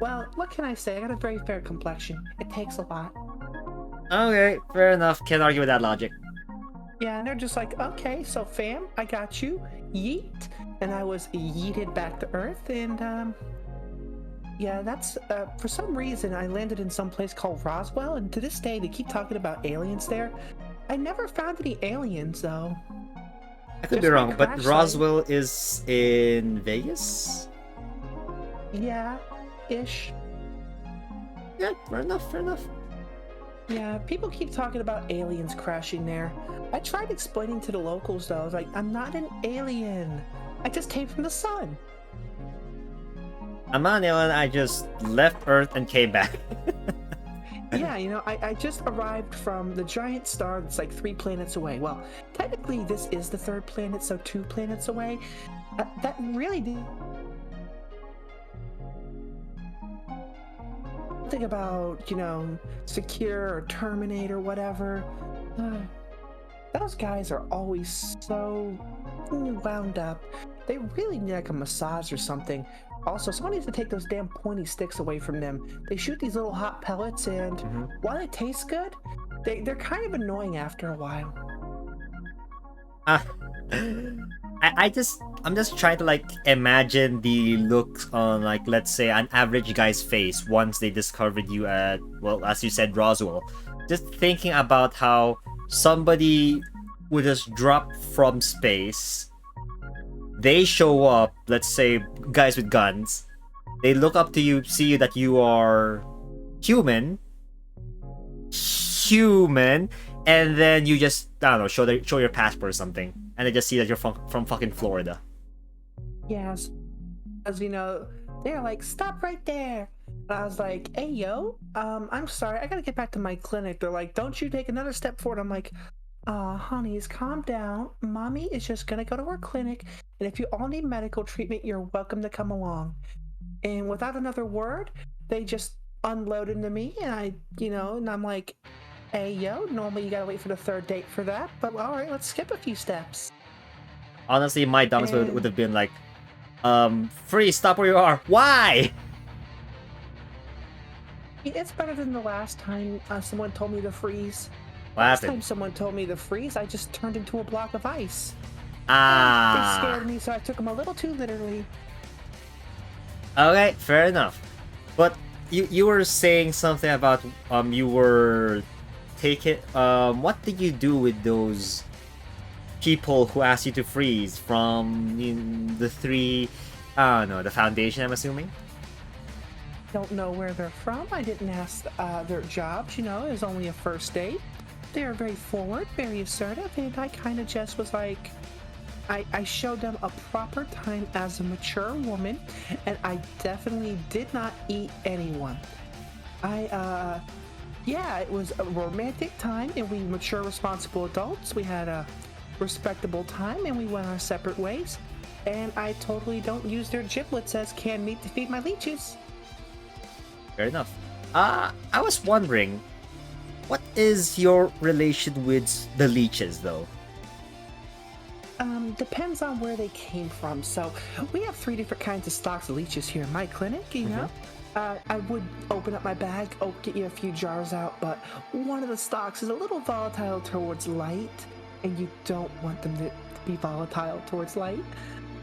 well, what can I say? I got a very fair complexion. It takes a lot. Okay, fair enough. Can't argue with that logic. Yeah, and they're just like, okay, so fam, I got you. Yeet. And I was yeeted back to Earth, and yeah, that's for some reason I landed in some place called Roswell, and to this day they keep talking about aliens there. I never found any aliens though. I could be There's my wrong, but crash Roswell is in Vegas? Yeah, ish. Yeah, fair enough, fair enough. Yeah, people keep talking about aliens crashing there. I tried explaining to the locals though, I was like, I'm not an alien. I just came from the sun. I'm not an alien, I just left Earth and came back. Yeah, I just arrived from the giant star that's like 3 planets away. Well, technically this is the 3rd planet, so 2 planets away. That really did think about, Secure or Terminate or whatever. Those guys are always so wound up. They really need like a massage or something. Also, someone needs to take those damn pointy sticks away from them. They shoot these little hot pellets, and while they taste good, they're kind of annoying after a while. I'm just trying to like imagine the looks on like, let's say, an average guy's face once they discovered you at, well, as you said, Roswell. Just thinking about how somebody would just drop from space. They show up, let's say, guys with guns. They look up to you, see that you are human, and then you just, I don't know, show your passport or something, and they just see that you're from fucking Florida. Yes, as they're like, "Stop right there." And I was like, "Hey yo, I'm sorry, I gotta get back to my clinic." They're like, "Don't you take another step forward." I'm like, honeys, calm down. Mommy is just gonna go to her clinic, and if you all need medical treatment, you're welcome to come along. And without another word, they just unloaded into me, and and I'm like, "Hey yo, normally you gotta wait for the 3rd date for that, but all right, let's skip a few steps." Honestly, my dumbest And would have been like, freeze, stop where you are. Why? it's better than the last time someone told me to freeze. What Last happened? time someone told me to freeze, I just turned into a block of ice. They scared me, so I took them a little too literally. Okay, fair enough. But you were saying something about you were taking what did you do with those people who asked you to freeze from the 3, I don't know, the Foundation, I'm assuming? Don't know where they're from. I didn't ask their jobs, it was only a first date. They are very forward, very assertive, and I kind of just was like, I showed them a proper time as a mature woman, and I definitely did not eat anyone. Yeah, it was a romantic time, and we mature, responsible adults. We had a respectable time, and we went our separate ways. And I totally don't use their giblets as canned meat to feed my leeches. Fair enough. I was wondering, what is your relation with the leeches, though? Depends on where they came from. So we have 3 different kinds of stocks of leeches here in my clinic, you know. I would open up my bag, get you a few jars out, but one of the stocks is a little volatile towards light, and you don't want them to be volatile towards light.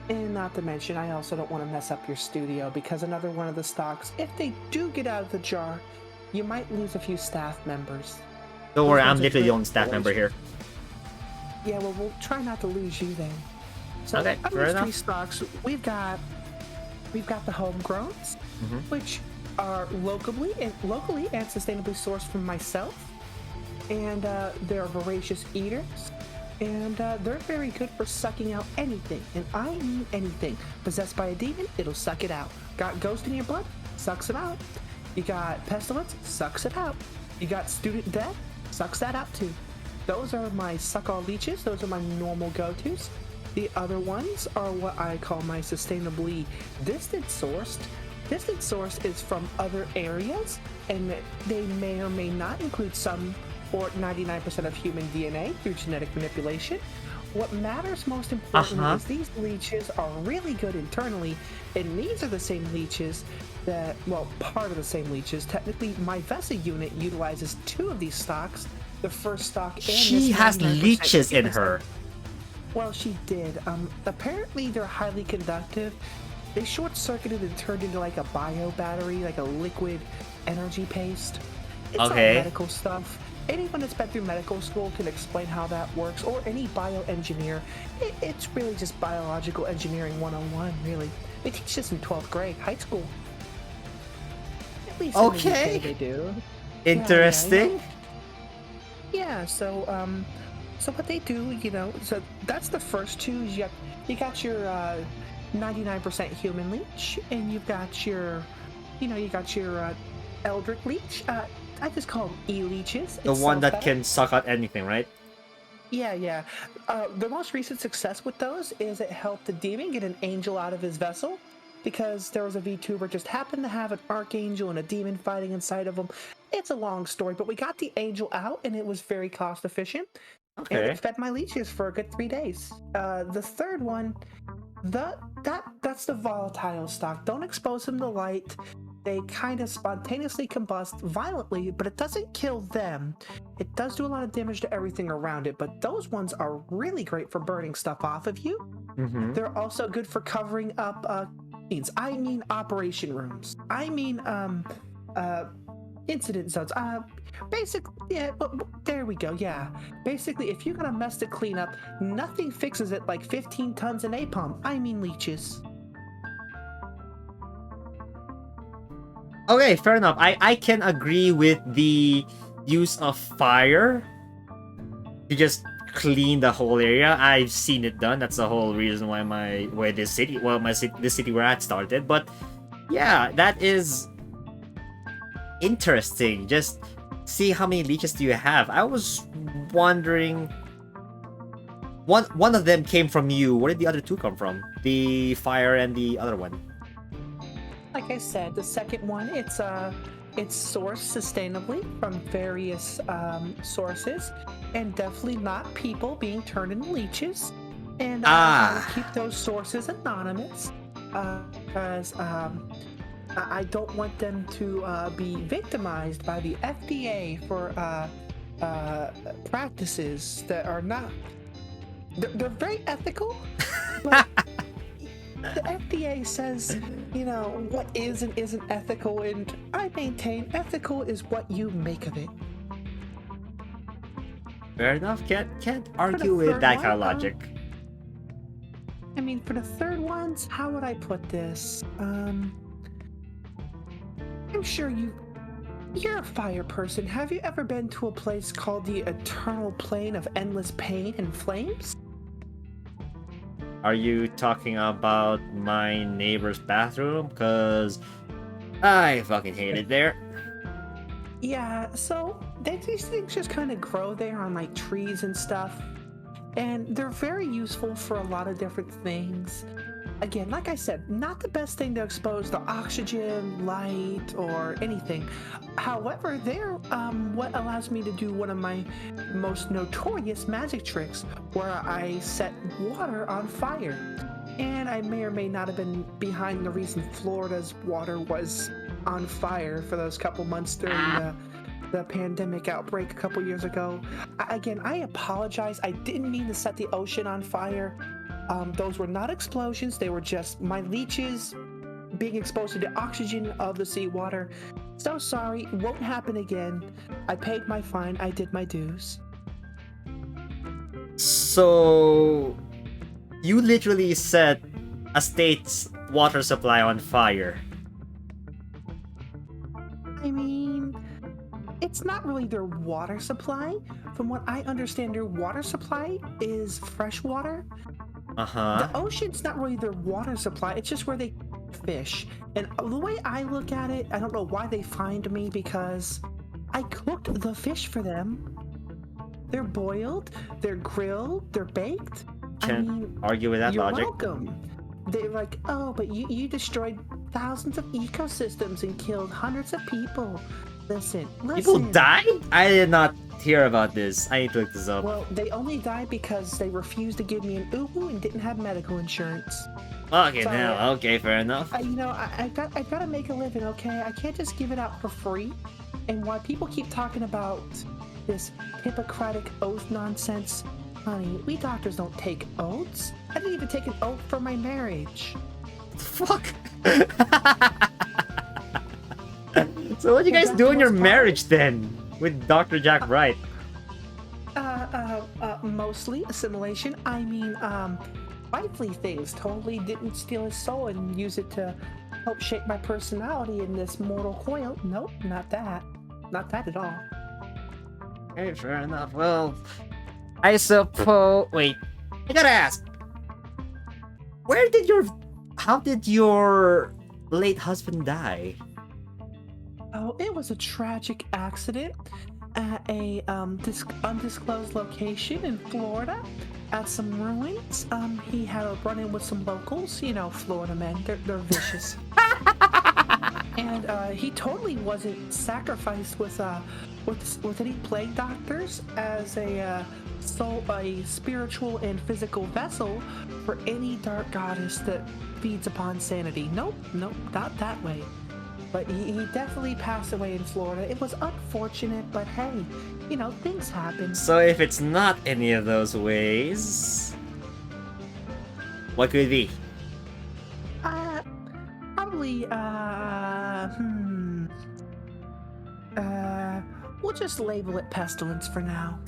And not to mention, I also don't want to mess up your studio, because another one of the stocks, if they do get out of the jar, you might lose a few staff members. Don't worry, Those I'm ones are literally the good only staff member here. Yeah, well, we'll try not to lose you then. So Okay, out of fair these enough. 3 stocks, we've got the homegrowns, which are locally and sustainably sourced from myself, and they're voracious eaters, and they're very good for sucking out anything, and I mean anything. Possessed by a demon, it'll suck it out. Got ghost in your blood, sucks it out. You got pestilence, sucks it out. You got student death, sucks that out too. Those are my suck-all leeches. Those are my normal go-tos. The other ones are what I call my sustainably distant sourced. Distant source is from other areas, and they may or may not include some or 99% of human DNA through genetic manipulation. What matters most importantly is these leeches are really good internally, and these are the same leeches that, well, part of the same leeches. Technically, my Vesa unit utilizes 2 of these stocks. The first stock and She this has 99% leeches in human her. stock. Well, she did. Apparently, they're highly conductive. They short-circuited and turned into like a bio battery, like a liquid energy paste. It's all Okay. medical stuff. Anyone that's been through medical school can explain how that works, or any bioengineer. It's really just biological engineering 101, really. They teach this in 12th grade, high school. At least in the Okay. UK they do. Interesting. Yeah, so what they do, you know, so that's the first 2. You got your 99% human leech, and you've got your, you got your Eldritch leech. I just call them E-leeches. The It's one that self-better. can suck out anything, right? Yeah. The most recent success with those is it helped the demon get an angel out of his vessel, because there was a VTuber just happened to have an archangel and a demon fighting inside of him. It's a long story, but we got the angel out, and it was very cost efficient, and Okay. it fed my leeches for a good 3 days. The third one, that's the volatile stock. Don't expose them to light. They kind of spontaneously combust violently, but it doesn't kill them. It does do a lot of damage to everything around it, but those ones are really great for burning stuff off of you. They're also good for covering up operation rooms. Incident zones. There we go. Yeah. Basically, if you got a mess to clean up, nothing fixes it like 15 tons of napalm. Leeches. Okay, fair enough. I can agree with the use of fire to just clean the whole area. I've seen it done. That's the whole reason why this city where I started. But yeah, that is interesting. Just see how many leeches do you have. I was wondering. One of them came from you. Where did the other 2 come from? The fire and the other one. Like I said, the second one, it's sourced sustainably from various sources, and definitely not people being turned into leeches. And I keep those sources anonymous, because I don't want them to be victimized by the FDA for practices that are not. They're very ethical, but the FDA says, what is and isn't ethical, and I maintain ethical is what you make of it. Fair enough. Can't argue with that kind of logic. For the third ones, how would I put this? I'm sure you're a fire person. Have you ever been to a place called the Eternal Plane of Endless Pain and Flames? Are you talking about my neighbor's bathroom? Because I fucking hate it there. Yeah, so these things just kind of grow there on like trees and stuff, and they're very useful for a lot of different things. Again, like I said, not the best thing to expose to oxygen, light, or anything. However, they're what allows me to do one of my most notorious magic tricks, where I set water on fire. And I may or may not have been behind the reason Florida's water was on fire for those couple months during the pandemic outbreak a couple years ago. Again, I apologize. I didn't mean to set the ocean on fire. Those were not explosions. They were just my leeches being exposed to the oxygen of the seawater. So sorry. Won't happen again. I paid my fine. I did my dues. So you literally set a state's water supply on fire. I mean, it's not really their water supply. From what I understand, their water supply is fresh water. Uh-huh. The ocean's not really their water supply, it's just where they fish. And the way I look at it, I don't know why they fined me, because I cooked the fish for them. They're boiled, they're grilled, they're baked. Can't argue with that you're logic. welcome. They're like, oh, but you destroyed thousands of ecosystems and killed hundreds of people. Listen. People died? I did not hear about this. I need to look this up. Well, they only died because they refused to give me an ubu and didn't have medical insurance. Okay, Sorry. now, okay, fair enough. I gotta make a living, okay? I can't just give it out for free. And while people keep talking about this Hippocratic oath nonsense, honey, we doctors don't take oaths. I didn't even take an oath for my marriage. Fuck. So what do you guys do in your marriage then? With Dr. Jack Bright? Mostly assimilation. I mean, wifely things. Totally didn't steal his soul and use it to help shape my personality in this mortal coil. Nope, not that. Not that at all. Okay, fair enough. Well, I suppose... Wait, I gotta ask. How did your late husband die? Oh, it was a tragic accident at a undisclosed location in Florida at some ruins. He had a run-in with some locals. You know, Florida men, they're vicious. And he totally wasn't sacrificed with any plague doctors as a spiritual and physical vessel for any dark goddess that feeds upon sanity. Nope, not that way. But he definitely passed away in Florida. It was unfortunate, but hey, you know, things happen. So if it's not any of those ways, what could it be? Probably, we'll just label it Pestilence for now.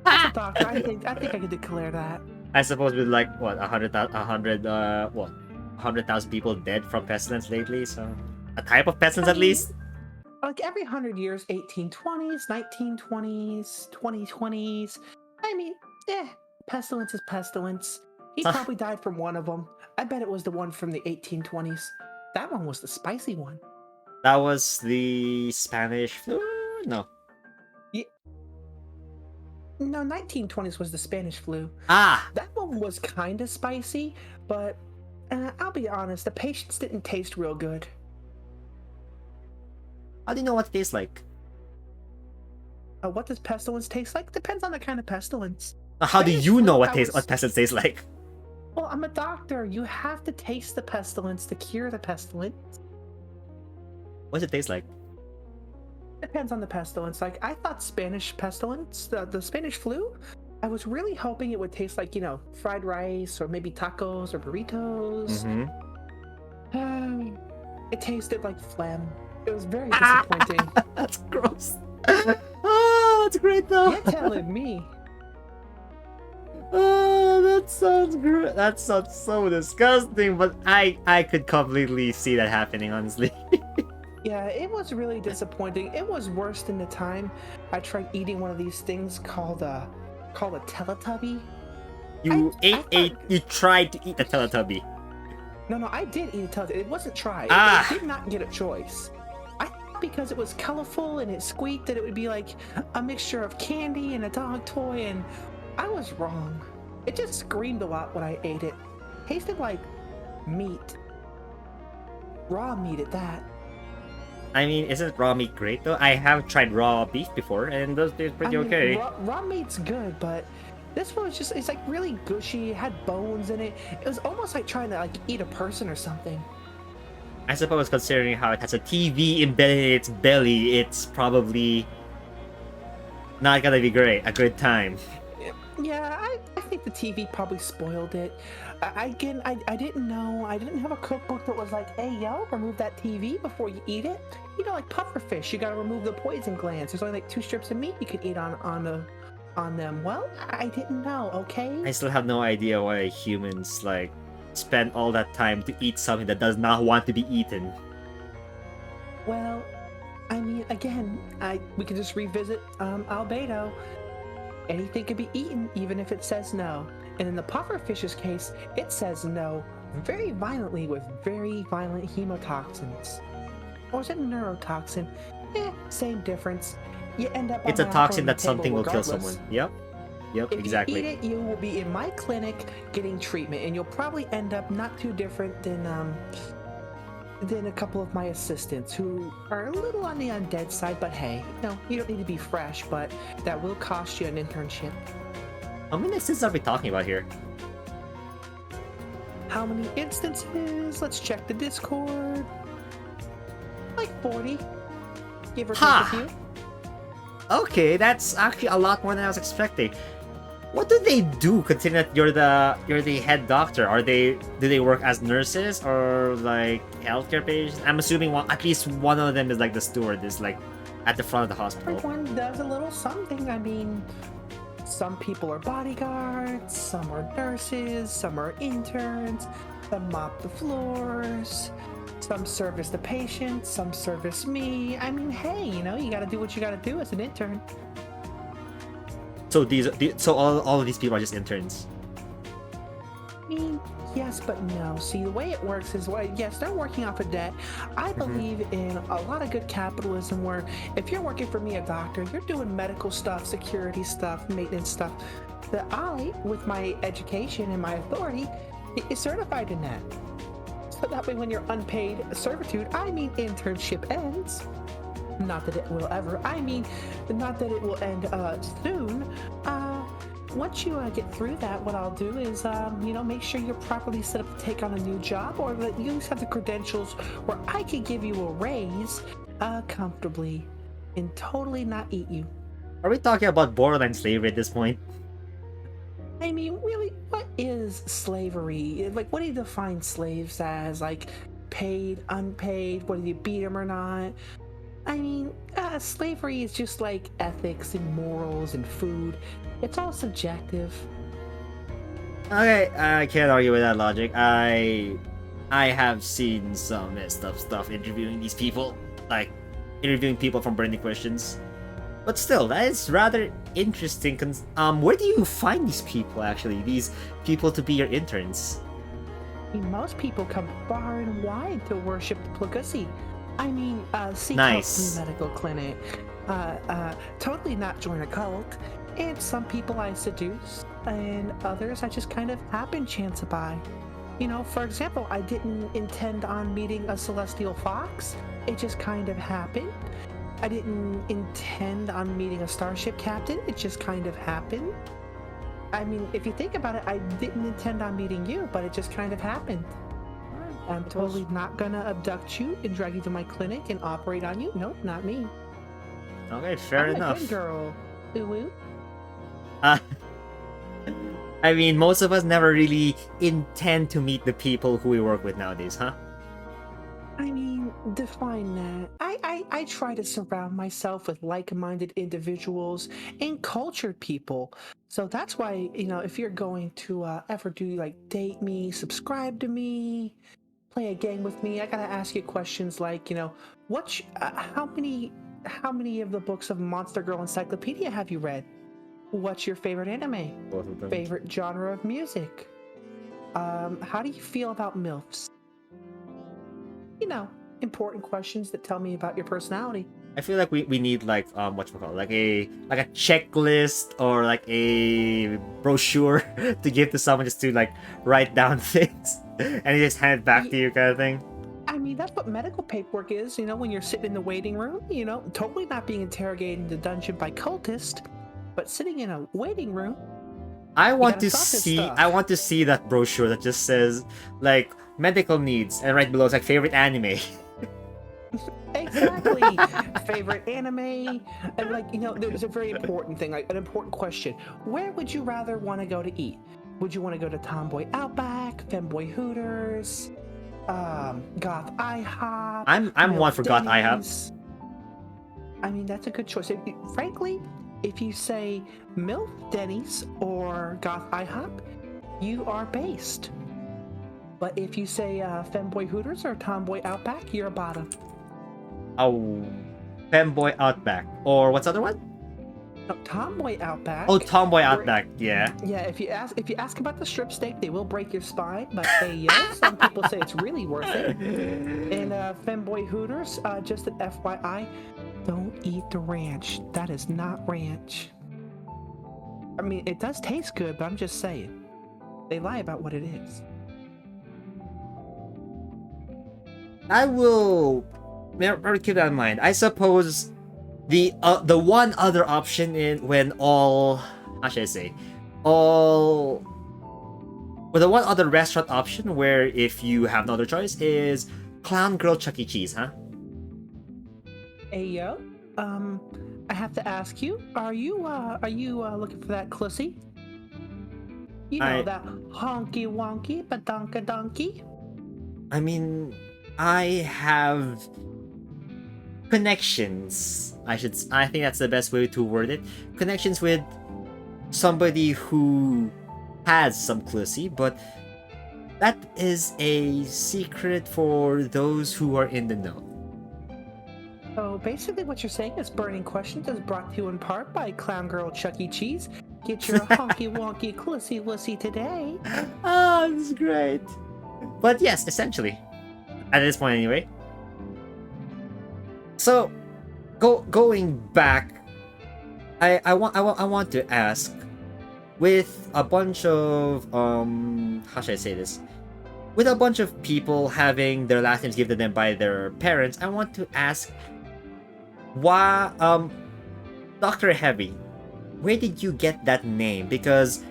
As a doctor, I think I could declare that. I suppose with like, what, 100,000 people dead from pestilence lately, so... A type of pestilence at least? Like every 100 years, 1820s, 1920s, 2020s. I mean, pestilence is pestilence. He probably died from one of them. I bet it was the one from the 1820s. That one was the spicy one. That was the Spanish flu? No. Yeah. No, 1920s was the Spanish flu. Ah! That one was kind of spicy, but I'll be honest, the patients didn't taste real good. How do you know what it tastes like? What does pestilence taste like? Depends on the kind of pestilence. How do you know what pestilence tastes like? Well, I'm a doctor. You have to taste the pestilence to cure the pestilence. What does it taste like? Depends on the pestilence. Like, I thought Spanish pestilence, the Spanish flu, I was really hoping it would taste like, you know, fried rice or maybe tacos or burritos. Mm-hmm. It tasted like phlegm. It was very disappointing. That's gross. Oh, that's great though. You're telling me. Oh, that sounds great. That sounds so disgusting, but I could completely see that happening, honestly. Yeah, it was really disappointing. It was worse than the time I tried eating one of these things called a Teletubby. You you tried to eat a Teletubby. No, I did eat a Teletubby. It wasn't tried. Ah. I did not get a choice. I thought because it was colorful and it squeaked that it would be like a mixture of candy and a dog toy, and I was wrong. It just screamed a lot when I ate it. Tasted like meat. Raw meat at that. I mean, isn't raw meat great though? I have tried raw beef before, and those taste pretty okay. Raw meat's good, but this one was just, it's like really gushy. It had bones in it. It was almost like trying to like eat a person or something. I suppose considering how it has a TV embedded in its belly, it's probably not gonna be great. A good time. Yeah, I think the TV probably spoiled it. I didn't know. I didn't have a cookbook that was like, hey, yo, remove that TV before you eat it. You know, like pufferfish, you gotta remove the poison glands. There's only like 2 strips of meat you could eat on them. Well, I didn't know, okay? I still have no idea why humans, like, spend all that time to eat something that does not want to be eaten. Well, I mean, again, we could just revisit Albedo. Anything can be eaten, even if it says no. And in the pufferfish's case, it says no very violently with very violent hemotoxins. Or is it neurotoxin? Same difference. You end up It's a on my toxin operating that something table will kill regardless. someone. Yep. Yep, If exactly. you eat it, you will be in my clinic getting treatment, and you'll probably end up not too different than a couple of my assistants who are a little on the undead side, but hey, you don't need to be fresh, but that will cost you an internship. How many instances are we talking about here? How many instances? Let's check the Discord. Like 40. Give or take a few. Okay, that's actually a lot more than I was expecting. What do they do, considering that you're the head doctor? Do they work as nurses or like healthcare patients? I'm assuming at least one of them is like the steward, is like at the front of the hospital. Everyone does a little something. I mean, some people are bodyguards, some are nurses, some are interns, some mop the floors, some service the patients, some service me. I mean, hey, you gotta do what you gotta do as an intern. So all of these people are just interns. I mean, yes, but no. See, the way it works is, yes, they're working off a debt. I believe in a lot of good capitalism where if you're working for me, a doctor, you're doing medical stuff, security stuff, maintenance stuff, that I, with my education and my authority, is certified in that. So that way when your unpaid servitude, I mean internship, ends, not that it will ever, I mean, not that it will end soon, once you get through that, what I'll do is, make sure you're properly set up to take on a new job, or that you have the credentials where I can give you a raise comfortably and totally not eat you. Are we talking about borderline slavery at this point? I mean, really, what is slavery? Like, what do you define slaves as? Like, paid, unpaid? Whether you beat them or not? I mean, slavery is just like ethics and morals and food. It's all subjective. Okay, I can't argue with that logic. I have seen some messed up stuff interviewing these people, like interviewing people from Burning Questions. But still, that is rather interesting. Where do you find these people actually? These people to be your interns? I mean, most people come far and wide to worship the Plagussy. I mean, seek Nice. out the medical clinic. Totally not join a cult. And some people I seduce, and others I just kind of happen chance by. For example, I didn't intend on meeting a celestial fox. It just kind of happened. I didn't intend on meeting a starship captain. It just kind of happened. I mean, if you think about it, I didn't intend on meeting you, but it just kind of happened. I'm totally not gonna abduct you and drag you to my clinic and operate on you. Nope, not me. Okay, fair I'm enough. a good girl. Ooh. I mean, most of us never really intend to meet the people who we work with nowadays, huh? I mean, define that. I try to surround myself with like-minded individuals and cultured people. So that's why, if you're going to ever do like date me, subscribe to me, play a game with me, I gotta ask you questions like, how many of the books of Monster Girl Encyclopedia have you read? What's your favorite anime? Both of them. Favorite genre of music? How do you feel about MILFs? important questions that tell me about your personality. I feel like we need like whatchamacallit, like a checklist or like a brochure to give to someone just to like write down things and he just hand it back to you kind of thing. I mean, that's what medical paperwork is, you know, when you're sitting in the waiting room, you know, totally not being interrogated in the dungeon by cultists, but sitting in a waiting room. I want gotta to stop this see stuff. I want to see that brochure that just says like medical needs and right below it's like favorite anime. Exactly. Favorite anime. And like, you know, there's a very important thing, like an important question. Where would you rather want to go to eat? Would you want to go to Tomboy Outback, Femboy Hooters, Goth IHOP? I'm one Milk for Goth IHOP. Denny's? I mean, that's a good choice. Frankly, if you say MILF Denny's or Goth IHOP, you are based. But if you say Femboy Hooters or Tomboy Outback, you're a bottom. Oh, Femboy Outback. Or what's the other one? No, Tomboy Outback. Oh, Tomboy Outback, yeah. Yeah, if you ask about the strip steak, they will break your spine. But hey, yo, some people say it's really worth it. And Femboy Hooters, just an FYI, don't eat the ranch. That is not ranch. I mean, it does taste good, but I'm just saying. They lie about what it is. I will keep that in mind. I suppose the one other option in when all how should I say all well, the one other restaurant option where if you have no other choice is Clown Girl Chuck E. Cheese, huh? Hey yo, I have to ask you, are you looking for that clussy? You know that honky wonky badonka donkey? I mean, I have connections. I think that's the best way to word it. Connections with somebody who has some clussy, but that is a secret for those who are in the know. So basically what you're saying is Burning Questions is brought to you in part by Clown Girl Chuck E. Cheese. Get your honky wonky clussy wussy today. Oh, this is great. But yes, essentially. At this point anyway. So going back, I want to ask, with a bunch of how should I say this? With a bunch of people having their last names given to them by their parents, I want to ask why Dr. Heavy, where did you get that name? Because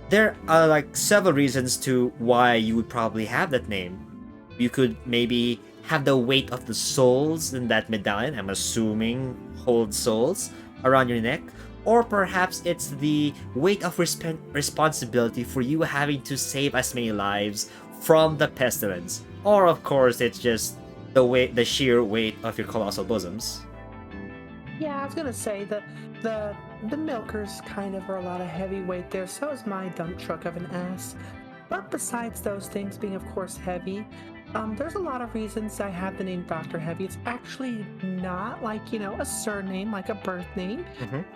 there are like several reasons to why you would probably have that name. You could maybe have the weight of the souls in that medallion, I'm assuming holds souls, around your neck. Or perhaps it's the weight of responsibility for you having to save as many lives from the pestilence. Or of course it's just the sheer weight of your colossal bosoms. Yeah, I was gonna say the milkers kind of are a lot of heavy weight there, so is my dump truck of an ass. But besides those things being of course heavy, there's a lot of reasons I have the name Dr. Heavy. It's actually not like, you know, a surname, like a birth name,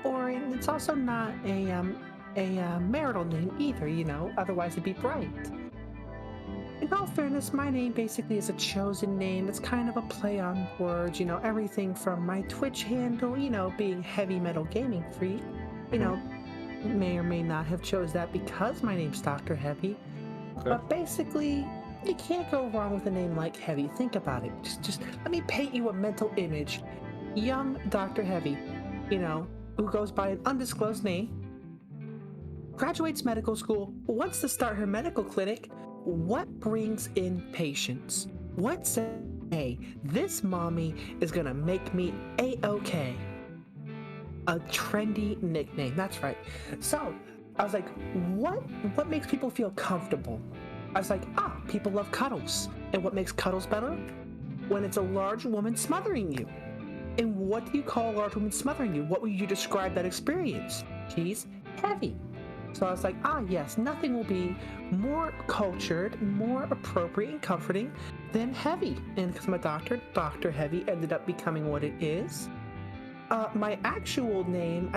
or it's also not a marital name either, you know, otherwise it'd be bright. In all fairness, my name basically is a chosen name. It's kind of a play on words, you know, everything from my Twitch handle, you know, being Heavy Metal Gaming Freak, you know, may or may not have chose that because my name's Dr. Heavy. Okay. But basically, you can't go wrong with a name like Heavy. Think about it. Just let me paint you a mental image. Young Dr. Heavy, you know, who goes by an undisclosed name, graduates medical school, wants to start her medical clinic. What brings in patients? What say, hey, this mommy is gonna make me A-OK? A trendy nickname, that's right. So, I was like, what makes people feel comfortable? I was like, people love cuddles. And what makes cuddles better? When it's a large woman smothering you. And what do you call a large woman smothering you? What would you describe that experience? She's heavy. So I was like, yes, nothing will be more cultured, more appropriate and comforting than Heavy. And because I'm a doctor, Dr. Heavy ended up becoming what it is. My actual name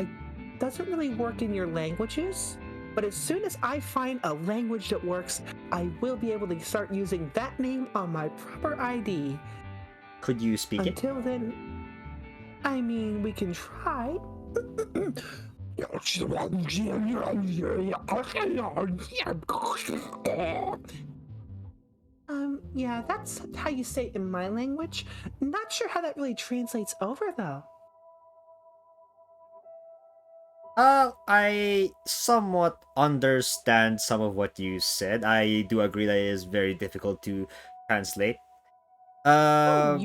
doesn't really work in your languages, but as soon as I find a language that works, I will be able to start using that name on my proper ID. Could you speak it? Until then, I mean, we can try. Yeah, that's how you say it in my language. Not sure how that really translates over, though. I somewhat understand some of what you said. I do agree that it is very difficult to translate. Oh, Uh,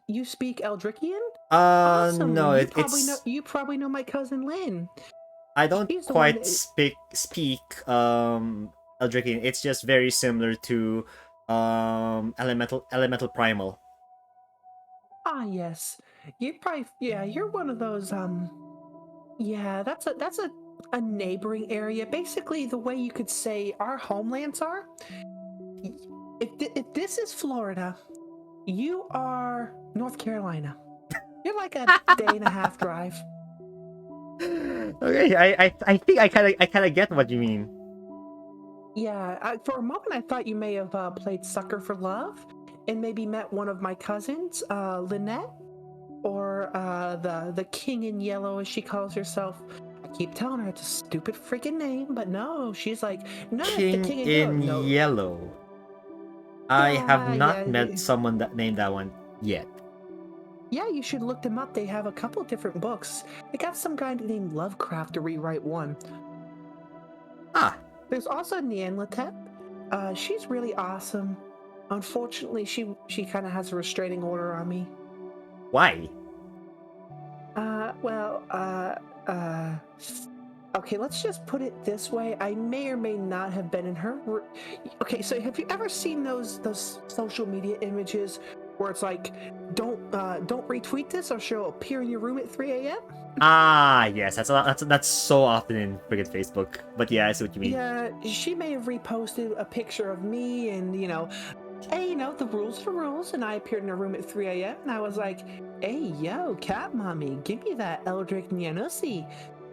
you speak Eldrickian? Awesome. Well, no, it's you probably know my cousin Lynn. I don't She's the one quite that. speak Eldrickian. It's just very similar to elemental primal. Ah, yes. You probably yeah. You're one of those. Yeah, that's a neighboring area. Basically, the way you could say our homelands are. If this is Florida, you are North Carolina. You're like a day and a half drive. Okay, I think I kind of get what you mean. Yeah, for a moment I thought you may have played Sucker for Love and maybe met one of my cousins, Lynette, or the King in Yellow, as she calls herself. I keep telling her it's a stupid freaking name, but no, she's like, no, it's the King King in Yellow. in No, Yellow. I have yeah, not yeah, met someone that named that one yet. yeah. You should look them up. They have a couple different books. They got some guy named Lovecraft to rewrite one. Ah, There's also Nyanlatep. She's really awesome. Unfortunately, she kind of has a restraining order on me. why? Well, okay, let's just put it this way. I may or may not have been in her. Okay, so have you ever seen those social media images where it's like, don't retweet this or she'll appear in your room at 3 a.m.? Ah, yes, that's so often in friggin' Facebook. But yeah, I see what you mean. Yeah, she may have reposted a picture of me and, hey, the rules are the rules. And I appeared in her room at 3 a.m. and I was like, hey, yo, cat mommy, give me that Eldrick Nyanusi.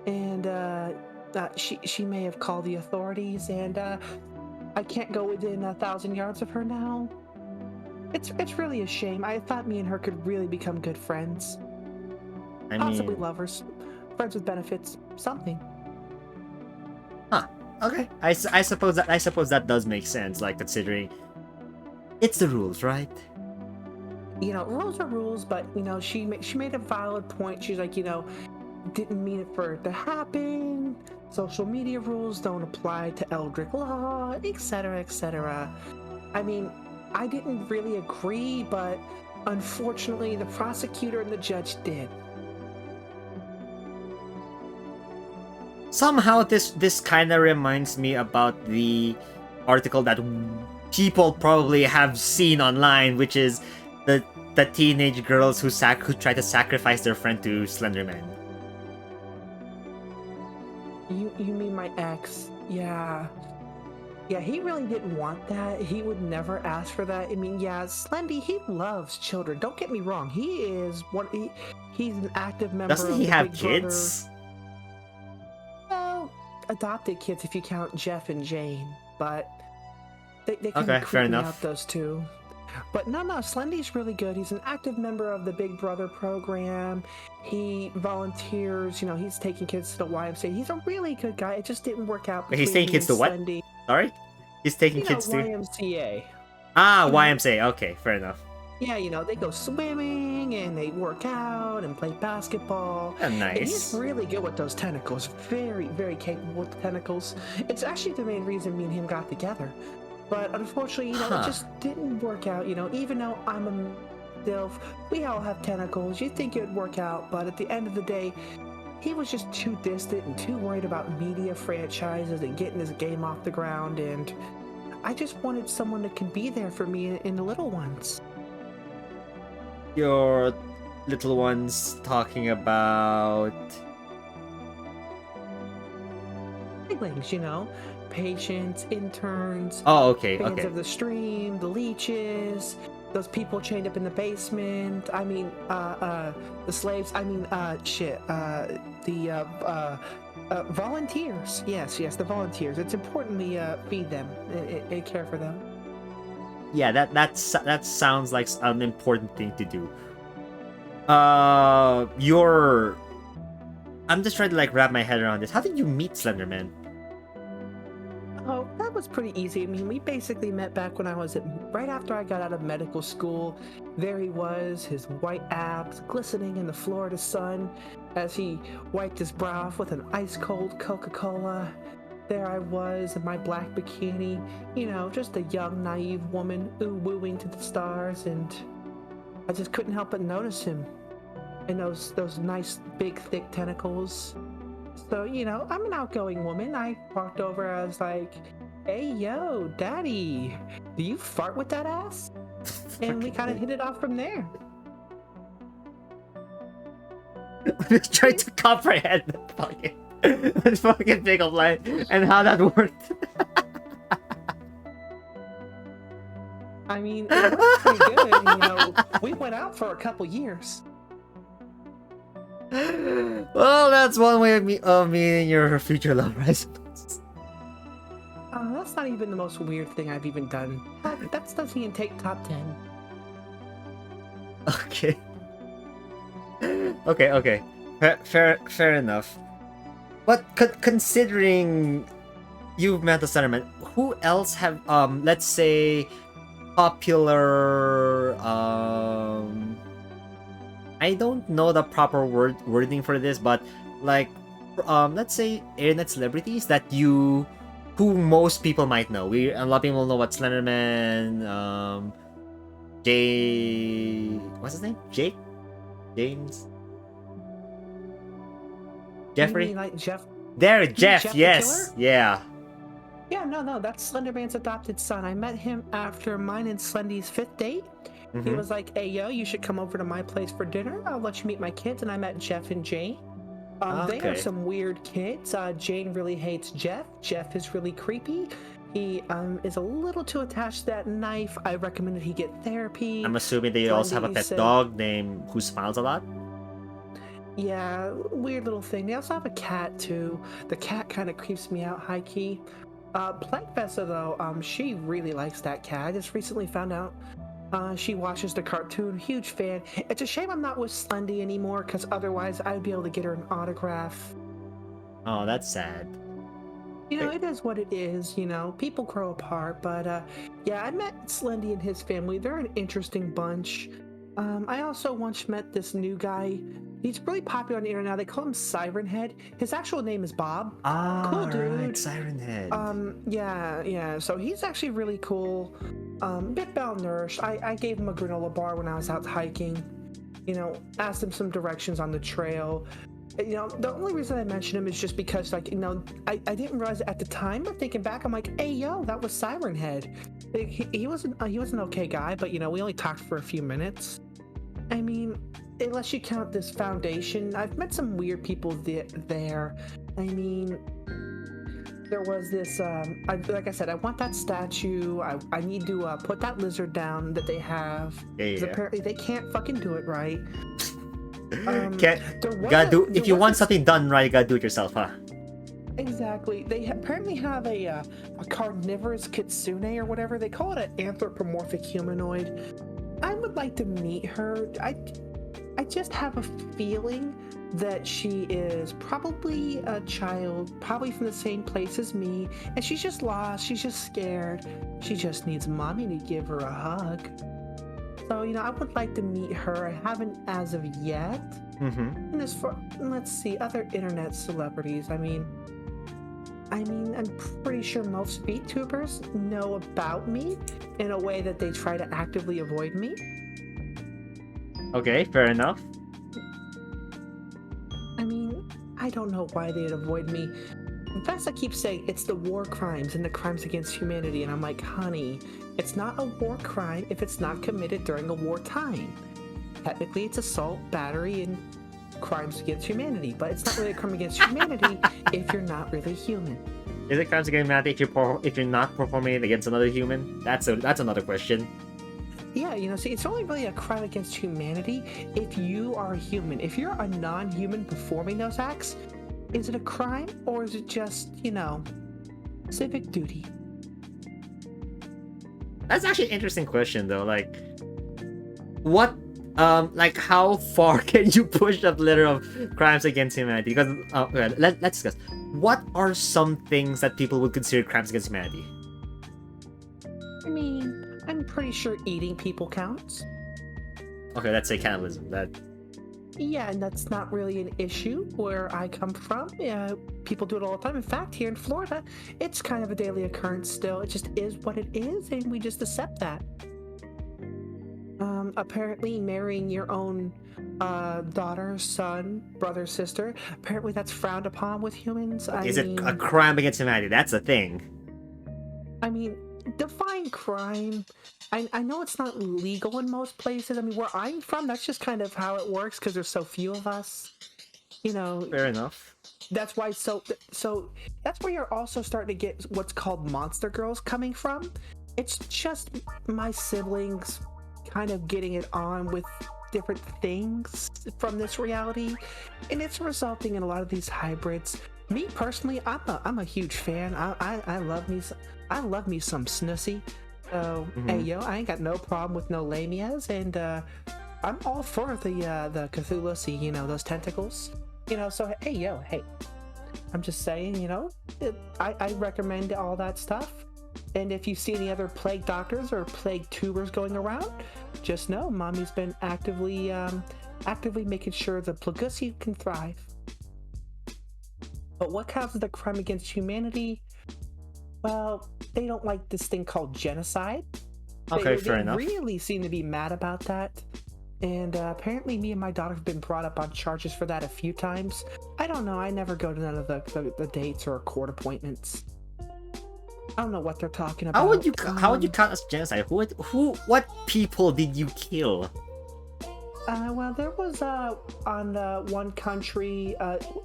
And she may have called the authorities, and I can't go within 1,000 yards of her now. It's really a shame. I thought me and her could really become good friends, I possibly mean, lovers, friends with benefits, something. huh? Okay, I suppose that does make sense. Like considering it's the rules, right? Rules are rules, but she made a valid point. She's like, didn't mean it for it to happen. Social media rules don't apply to Eldritch law, etc., etc. I mean, I didn't really agree, but unfortunately, the prosecutor and the judge did. Somehow this kind of reminds me about the article that people probably have seen online, which is the teenage girls who try to sacrifice their friend to Slenderman. You mean my ex? Yeah. Yeah, he really didn't want that. He would never ask for that. I mean, yeah, Slendy, he loves children. Don't get me wrong. He's an active member Doesn't of he the have Big kids? Brother. Well, adopted kids if you count Jeff and Jane, but they kind Okay, of fair creep me out, enough. those two. But no, Slendy's really good. He's an active member of the Big Brother program. He volunteers, he's taking kids to the YMCA. He's a really good guy. It just didn't work out Wait, he's between taking me kids and to what? Slendy. Sorry, he's taking kids to YMCA. You know, YMCA. Okay, fair enough. Yeah, they go swimming and they work out and play basketball. Yeah, And he's nice. really good with those tentacles. Very, very capable with the tentacles. It's actually the main reason me and him got together. But unfortunately, Huh. it just didn't work out. Even though I'm a MILF, we all have tentacles. You'd think it would work out, but at the end of the day, he was just too distant and too worried about media franchises and getting his game off the ground. And I just wanted someone that could be there for me in the little ones. Your little ones talking about. Siblings, patients, interns, Oh, okay, fans okay. of the stream, the leeches, those people chained up in the basement. I mean, the slaves. I mean, the volunteers. Yes, the volunteers. It's important we feed them and care for them. yeah, that sounds like an important thing to do. Your I'm just trying to like wrap my head around this. How did you meet Slenderman? Oh, that was pretty easy. I mean, we basically met back when I was right after I got out of medical school. There he was, his white abs glistening in the Florida sun as he wiped his brow off with an ice cold Coca-Cola. There I was in my black bikini, you know, just a young, naive woman wooing to the stars, and I just couldn't help but notice him and those nice, big, thick tentacles. So, you know, I'm an outgoing woman. I walked over, I was like, hey, yo, daddy, do you fart with that ass? And we kind of hit it off from there. I'm just trying to comprehend that fucking pickup line and how that worked. I mean, it worked pretty good. And, you know, we went out for a couple years. Well, that's one way of meeting your future lover, I suppose. That's not even the most weird thing I've even done. That doesn't even take top 10. Okay. Okay. Fair enough. But considering you've met the Slenderman, who else have let's say popular I don't know the proper wording for this, but like let's say internet celebrities that who most people might know. A lot of people know what Slenderman, what's his name? James? Jeffrey? You mean like Jeff? There, Jeff, Jeff the yes. Killer? Yeah. Yeah, no, that's Slenderman's adopted son. I met him after mine and Slendy's 5th date. He was like, hey, yo, you should come over to my place for dinner. I'll let you meet my kids. And I met Jeff and Jane. They are some weird kids. Jane really hates Jeff. Jeff is really creepy. He is a little too attached to that knife. I recommended he get therapy. I'm assuming they also have a pet dog named who smiles a lot. Yeah, weird little thing. They also have a cat too. The cat kind of creeps me out high key. Plankfesta though, she really likes that cat. I just recently found out she watches the cartoon. Huge fan. It's a shame I'm not with Slendy anymore, because otherwise I'd be able to get her an autograph. Oh, that's sad. You know, it is what it is, you know. People grow apart, but yeah, I met Slendy and his family. They're an interesting bunch. I also once met this new guy. He's really popular on the internet now. They call him Siren Head. His actual name is Bob. Cool dude. Right, Siren Head. Yeah. So he's actually really cool. Bit malnourished. I gave him a granola bar when I was out hiking. You know, asked him some directions on the trail. You know, the only reason I mentioned him is just because, like, you know, I didn't realize it at the time, but thinking back, I'm like, hey, yo, that was Siren Head. He was an okay guy, but, you know, we only talked for a few minutes. I mean, unless you count this foundation, I've met some weird people there. I mean, there was this, like I said, I want that statue. I need to put that lizard down that they have. Yeah. Apparently they can't fucking do it right. If you want something done right, you gotta do it yourself, huh? Exactly. They apparently have a carnivorous kitsune or whatever. They call it an anthropomorphic humanoid. I would like to meet her. I just have a feeling that she is probably a child, probably from the same place as me, and she's just lost. She's just scared. She just needs mommy to give her a hug. So, you know, I would like to meet her. I haven't as of yet. And as for, let's see, other internet celebrities, I mean, I'm pretty sure most VTubers know about me in a way that they try to actively avoid me. Okay, fair enough. I mean, I don't know why they'd avoid me. In fact, I keep saying it's the war crimes and the crimes against humanity, and I'm like, honey, it's not a war crime if it's not committed during a wartime. Technically, it's assault, battery, and crimes against humanity, but it's not really a crime against humanity if you're not really human. Is it crimes against humanity if you're not performing it against another human? That's another question. Yeah, you know, see, it's only really a crime against humanity if you are a human. If you're a non-human performing those acts, is it a crime or is it just, you know, civic duty? That's actually an interesting question though. Like, what, like, how far can you push up the ladder of crimes against humanity? Because, okay, let's discuss. What are some things that people would consider crimes against humanity? I mean, I'm pretty sure eating people counts. Okay, let's say cannibalism. That. Yeah, and that's not really an issue where I come from. Yeah, people do it all the time. In fact, here in Florida, it's kind of a daily occurrence still. It just is what it is, and we just accept that. Apparently marrying your own daughter, son, brother, sister, apparently that's frowned upon with humans. Is it a crime against humanity? That's a thing. I mean, define crime. I know it's not legal in most places. I mean, where I'm from, that's just kind of how it works because there's so few of us. You know, Fair enough. that's why. So that's where you're also starting to get what's called monster girls coming from. It's just my siblings kind of getting it on with different things from this reality, and it's resulting in a lot of these hybrids. Me personally, I'm a huge fan. I love me some Snussy. So hey yo, I ain't got no problem with no lamias, and I'm all for the Cthulhu, you know, those tentacles. You know, so hey yo, hey. I'm just saying, you know, I recommend all that stuff. And if you see any other plague doctors or plague tubers going around, just know mommy's been actively making sure the Plagueis can thrive. But what counts as a crime against humanity? Well, they don't like this thing called genocide. Okay, fair enough. They really seem to be mad about that. And apparently me and my daughter have been brought up on charges for that a few times. I don't know. I never go to none of the dates or court appointments. I don't know what they're talking about. How would you count as genocide? What people did you kill? Well, there was on one country.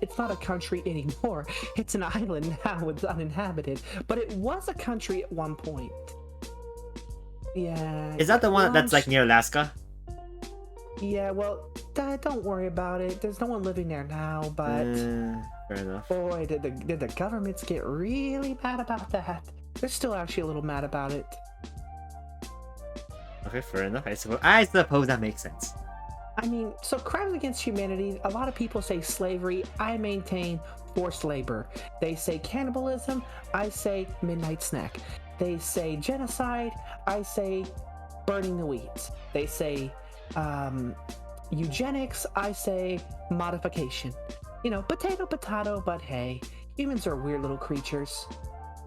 It's not a country anymore. It's an island now. It's uninhabited, but it was a country at one point. Yeah. Is that the one that's like near Alaska? Yeah. Well, don't worry about it. There's no one living there now, but fair enough. boy, did the governments get really mad about that. They're still actually a little mad about it. Okay, fair enough. I suppose that makes sense. I mean, so crimes against humanity, a lot of people say slavery. I maintain forced labor. They say cannibalism. I say midnight snack. They say genocide. I say burning the weeds. They say eugenics. I say modification. You know, potato, but hey, humans are weird little creatures.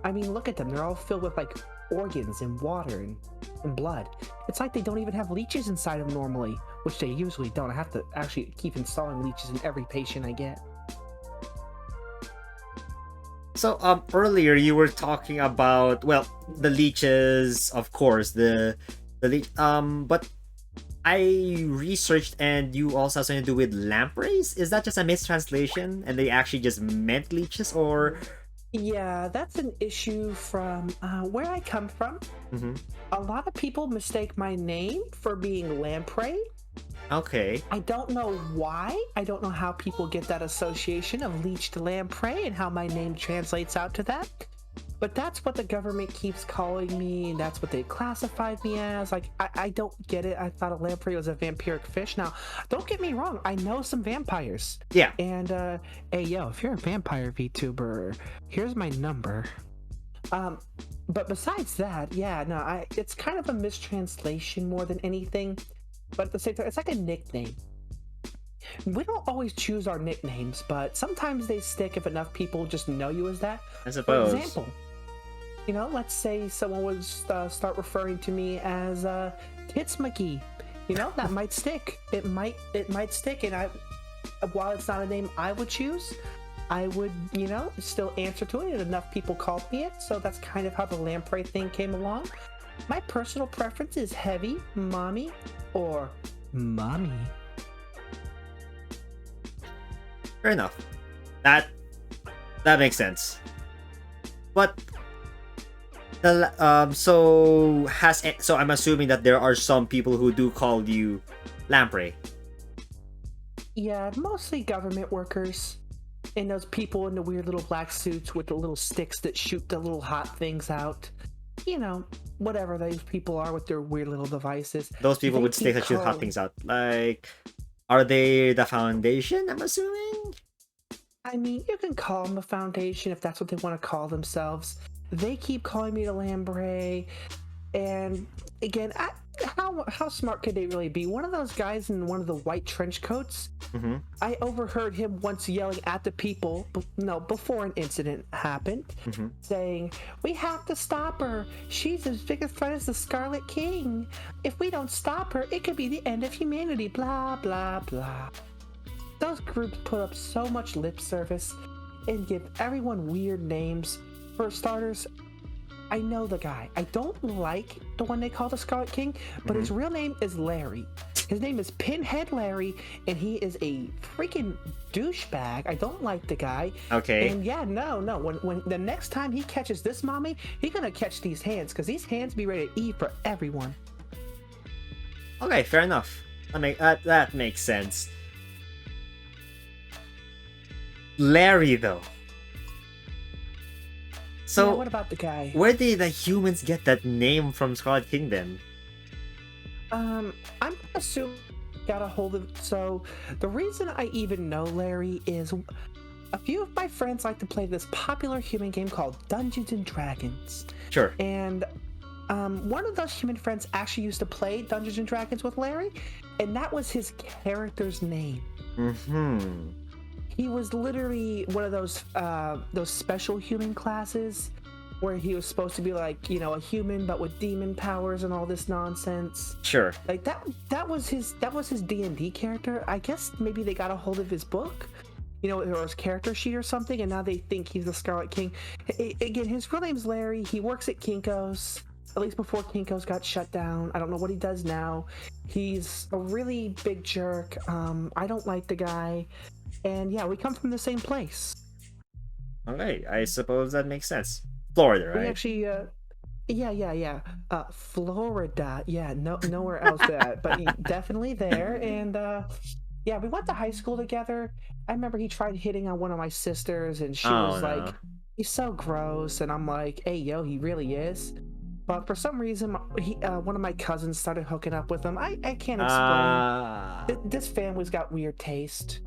I mean, look at them. They're all filled with like organs and water and blood. It's like they don't even have leeches inside them normally, which they usually don't. I have to actually keep installing leeches in every patient I get. So earlier you were talking about, well, the leeches, of course, the leech, but I researched and you also have something to do with lampreys. Is that just a mistranslation and they actually just meant leeches, or? Yeah, that's an issue from where I come from. A lot of people mistake my name for being lamprey. Okay. I don't know why. I don't know how people get that association of leech to lamprey and how my name translates out to that. But that's what the government keeps calling me, and that's what they classified me as. Like, I don't get it. I thought a lamprey was a vampiric fish. Now, don't get me wrong. I know some vampires. Yeah. And, hey, yo, if you're a vampire VTuber, here's my number. But besides that, yeah, no, it's kind of a mistranslation more than anything. But at the same time, it's like a nickname. We don't always choose our nicknames, but sometimes they stick if enough people just know you as that. I suppose. For example, you know, let's say someone would start referring to me as Tits McGee. You know, that might stick. It might stick, and while it's not a name I would choose, I would, you know, still answer to it, and enough people called me it. So that's kind of how the lamprey thing came along. My personal preference is Heavy, Mommy, or Mommy. Fair enough. That makes sense. But so I'm assuming that there are some people who do call you lamprey. Yeah, mostly government workers. And those people in the weird little black suits with the little sticks that shoot the little hot things out. you know, whatever those people are with their weird little devices. Those people They with sticks keep that shoot hot calling. things out. Like, are they the Foundation, I'm assuming? I mean, you can call them a foundation if that's what they want to call themselves. They keep calling me the Lambre, and again, how smart could they really be? One of those guys in one of the white trench coats, Mm-hmm. I overheard him once yelling at the people, before an incident happened, Mm-hmm. saying, "We have to stop her. She's as big a threat as the Scarlet King. If we don't stop her, it could be the end of humanity." Blah blah blah. Those groups put up so much lip service and give everyone weird names. For starters, I know the guy. I don't like the one they call the Scarlet King, but his real name is Larry. His name is Pinhead Larry, and he is a freaking douchebag. I don't like the guy. Okay. And yeah, no. When the next time he catches this mommy, he's gonna catch these hands, because these hands be ready to eat for everyone. Okay, fair enough. That makes sense. Larry, though. So, Yeah, what about the guy? where did the humans get that name from Scarlet King then? I'm assuming got a hold of. So the reason I even know Larry is a few of my friends like to play this popular human game called Dungeons and Dragons, Sure. and one of those human friends actually used to play Dungeons and Dragons with Larry, and that was his character's name. Mm-hmm. He was literally one of those special human classes where he was supposed to be like, you know, a human but with demon powers and all this nonsense. Sure. Like that was his D&D character. I guess maybe they got a hold of his book, you know, or his character sheet or something, and now they think he's the Scarlet King. Again, his real name's Larry. He works at Kinko's, at least before Kinko's got shut down. I don't know what he does now. He's a really big jerk. I don't like the guy. And yeah, we come from the same place. Okay, I suppose that makes sense. Florida, We right? actually, yeah. Florida. Yeah, nowhere else but definitely there. And yeah, we went to high school together. I remember he tried hitting on one of my sisters, and she Oh, was no. like, "He's so gross." And I'm like, "Hey, yo, he really is." But for some reason, one of my cousins started hooking up with him. I can't explain. This family's got weird taste.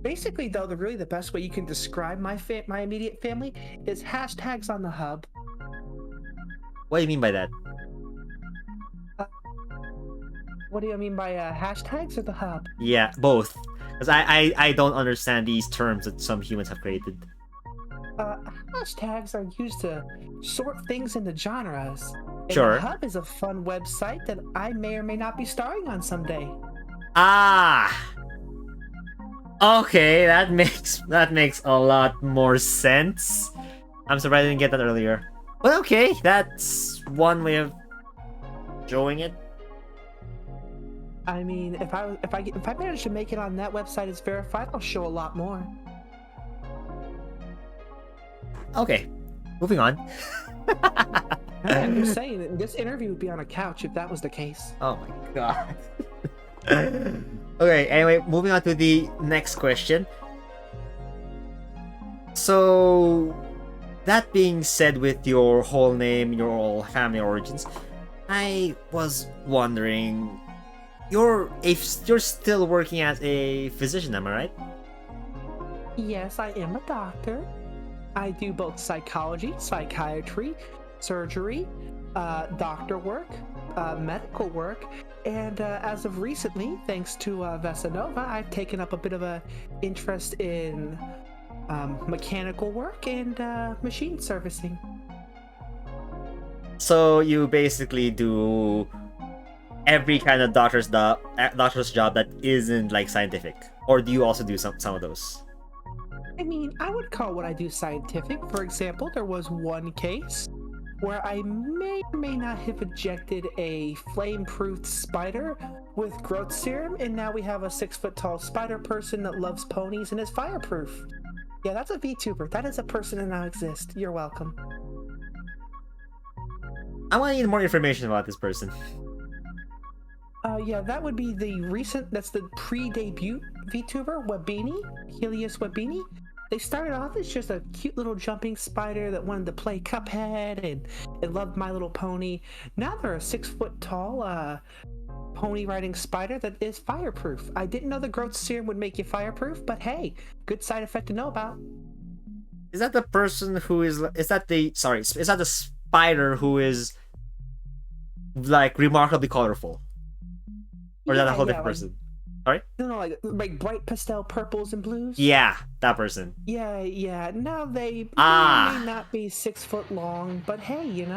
Basically, though, the best way you can describe my immediate family is hashtags on the hub. What do you mean by that? What do you mean by hashtags or the hub? Yeah, both. Because I don't understand these terms that some humans have created. Hashtags are used to sort things into genres. And Sure. the hub is a fun website that I may or may not be starring on someday. Ah! Okay, that makes a lot more sense. I'm surprised I didn't get that earlier. But okay, that's one way of showing it. I mean, if I manage to make it on that website as verified, I'll show a lot more. Okay, moving on. I'm just saying, this interview would be on a couch if that was the case. Oh my god. Okay, anyway, moving on to the next question. So, that being said, with your whole name, your whole family origins, I was wondering, you're still working as a physician, am I right? Yes, I am a doctor. I do both psychology, psychiatry, surgery, doctor work, medical work, and as of recently, thanks to Vesanova, I've taken up a bit of a interest in mechanical work and machine servicing. So you basically do every kind of doctor's job that isn't like scientific, or do you also do some of those? I mean, I would call what I do scientific. For example, there was one case where I may or may not have injected a flame-proof spider with growth serum, and now we have a 6-foot-tall spider person that loves ponies and is fireproof. Yeah, that's a VTuber. That is a person that now exists. You're welcome. I want to need more information about this person. Yeah, that would be that's the pre-debut VTuber, Webini, Helios Webini. They started off as just a cute little jumping spider that wanted to play Cuphead and loved My Little Pony. Now they're a 6 foot tall pony riding spider that is fireproof. I didn't know the growth serum would make you fireproof, but hey, good side effect to know about. Is that the person who is that the sorry? Is that the spider who is like remarkably colorful, or is that a whole different like, person? Sorry. No, like bright pastel purples and blues. Yeah, that person. Yeah. Now they Ah. may not be 6 foot long, but hey,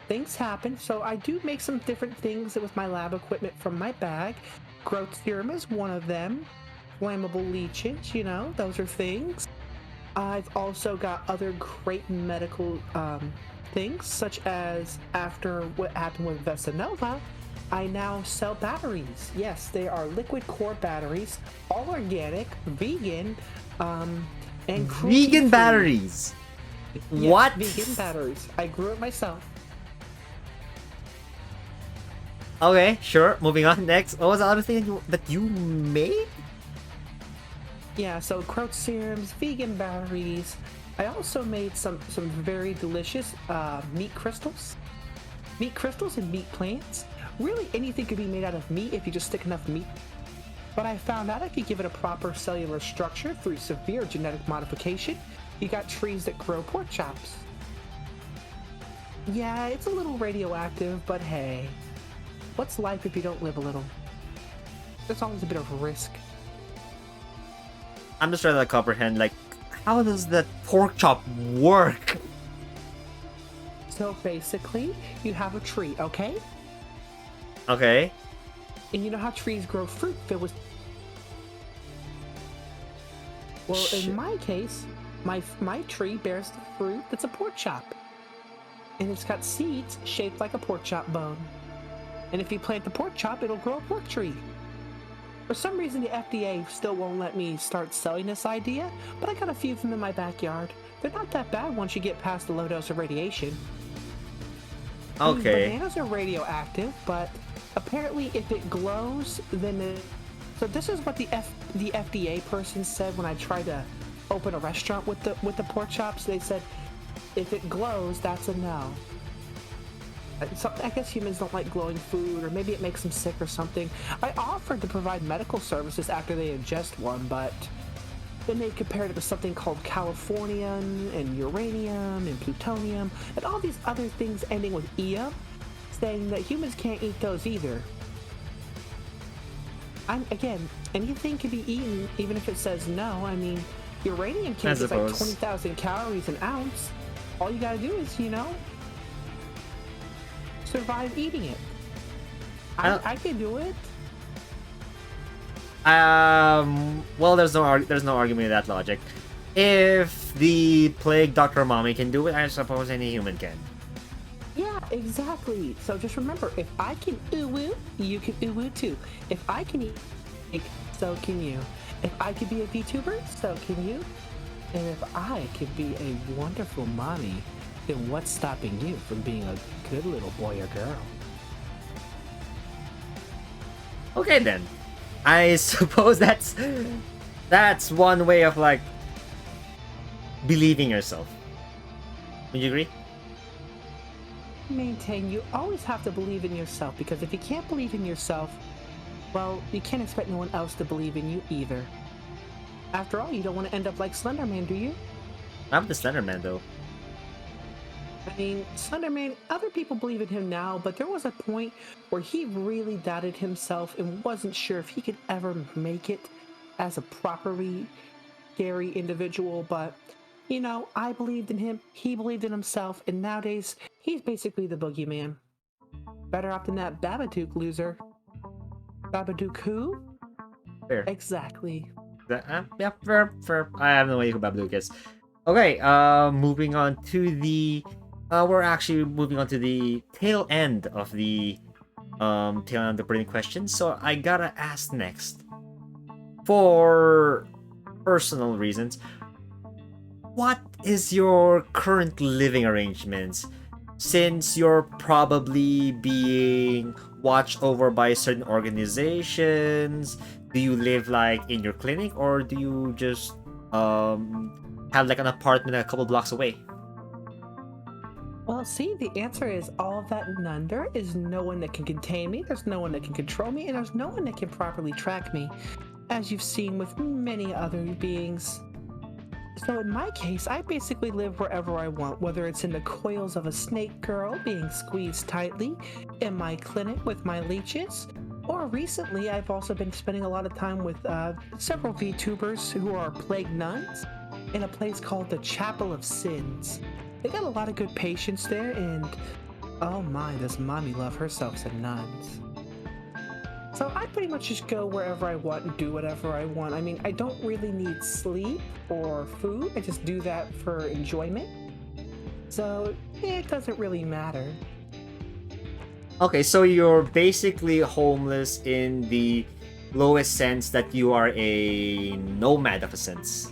things happen. So I do make some different things with my lab equipment from my bag. Growth serum is one of them. Flammable leeches, those are things. I've also got other great medical things, such as after what happened with Vesanova, I now sell batteries. Yes, they are liquid core batteries, all organic, vegan, and cruelty-free. Vegan batteries. Yes, What? Vegan batteries. I grew it myself. Okay, sure. Moving on. Next, what was the other thing that you made? Yeah, so growth serums, vegan batteries. I also made some very delicious meat crystals. Meat crystals and meat plants. Really, anything could be made out of meat if you just stick enough meat. But I found out I could give it a proper cellular structure through severe genetic modification. You got trees that grow pork chops. Yeah, it's a little radioactive, but hey, what's life if you don't live a little? There's always a bit of risk. I'm just trying to comprehend, like, how does that pork chop work? So basically, you have a tree, okay? Okay. And you know how trees grow fruit filled with... Well, in my case, my tree bears the fruit that's a pork chop. And it's got seeds shaped like a pork chop bone. And if you plant the pork chop, it'll grow a pork tree. For some reason, the FDA still won't let me start selling this idea, but I got a few of them in my backyard. They're not that bad once you get past the low dose of radiation. Okay. Bananas are radioactive, but apparently if it glows, then it... So this is what the FDA person said when I tried to open a restaurant with the pork chops. They said, if it glows, that's a no. So I guess humans don't like glowing food, or maybe it makes them sick or something. I offered to provide medical services after they ingest one, but then they compared it to something called Californium and uranium and plutonium and all these other things ending with ium, saying that humans can't eat those either. Again, anything can be eaten, even if it says no. I mean, uranium cake is like 20,000 calories an ounce. All you gotta do is, survive eating it. I can do it. Well, there's no argument with that logic. If the plague Dr. Mommy can do it, I suppose any human can. Yeah, exactly. So just remember, if I can ooh-woo, you can ooh-woo too. If I can eat cake, so can you. If I could be a VTuber, so can you. And if I could be a wonderful mommy, then what's stopping you from being a good little boy or girl? Okay then. I suppose that's one way of like believing yourself. Would you agree? Maintain, you always have to believe in yourself, because if you can't believe in yourself, well, you can't expect no one else to believe in you either. After all, you don't want to end up like Slenderman, do you? I'm the Slenderman though. I mean, Slenderman, other people believe in him now, but there was a point where he really doubted himself and wasn't sure if he could ever make it as a properly scary individual, but, I believed in him, he believed in himself, and nowadays, he's basically the boogeyman. Better off than that Babadook loser. Babadook who? Fair. Exactly. Yeah, fair. I have no idea who Babadook is. Okay, moving on to the... we're actually moving on to the tail end of the burning questions. So I gotta ask next, for personal reasons, what is your current living arrangements? Since you're probably being watched over by certain organizations, do you live like in your clinic, or do you just have like an apartment a couple blocks away? Well, see, the answer is all of that and none. There is no one that can contain me, there's no one that can control me, and there's no one that can properly track me, as you've seen with many other beings. So in my case, I basically live wherever I want, whether it's in the coils of a snake girl being squeezed tightly, in my clinic with my leeches, or recently I've also been spending a lot of time with several VTubers who are plague nuns in a place called the Chapel of Sins. They got a lot of good patients there, and oh my, does mommy love herself some nuns. So I pretty much just go wherever I want and do whatever I want. I mean, I don't really need sleep or food. I just do that for enjoyment. So it doesn't really matter. Okay, so you're basically homeless in the lowest sense that you are a nomad of a sense.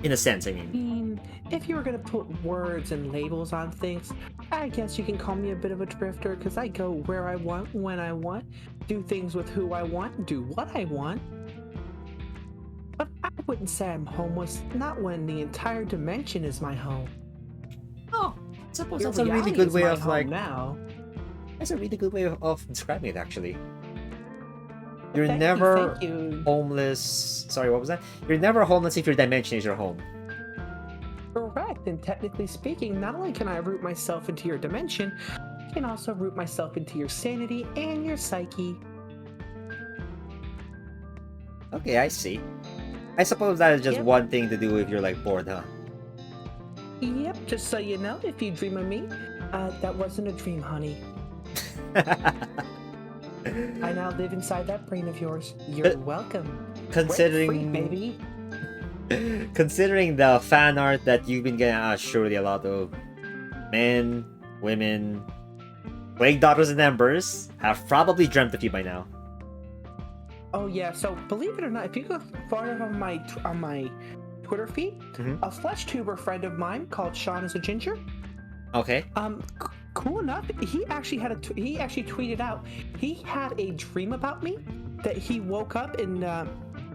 In a sense, I mean. If you were going to put words and labels on things, I guess you can call me a bit of a drifter because I go where I want, when I want, do things with who I want, do what I want. But I wouldn't say I'm homeless, not when the entire dimension is my home. Oh, I suppose Your that's a really reality good is way my of home like. now. That's a really good way of describing it, actually. You're Thank never thank you. homeless. Sorry, what was that? You're never homeless if your dimension is your home. Correct, and technically speaking, not only can I root myself into your dimension, I can also root myself into your sanity and your psyche. Okay, I see. I suppose that is just Yep. one thing to do if you're like bored, huh? Yep, just so you know, if you dream of me, that wasn't a dream, honey. I now live inside that brain of yours. You're welcome. Considering Rent free, baby. considering the fan art that you've been getting, surely a lot of men, women, plague daughters and embers have probably dreamt of you by now. Oh yeah, so believe it or not, if you go far enough on my Twitter feed, Mhm. a flesh tuber friend of mine called Sean is a Ginger. Okay. Cool enough, he actually he actually tweeted out he had a dream about me that he woke up and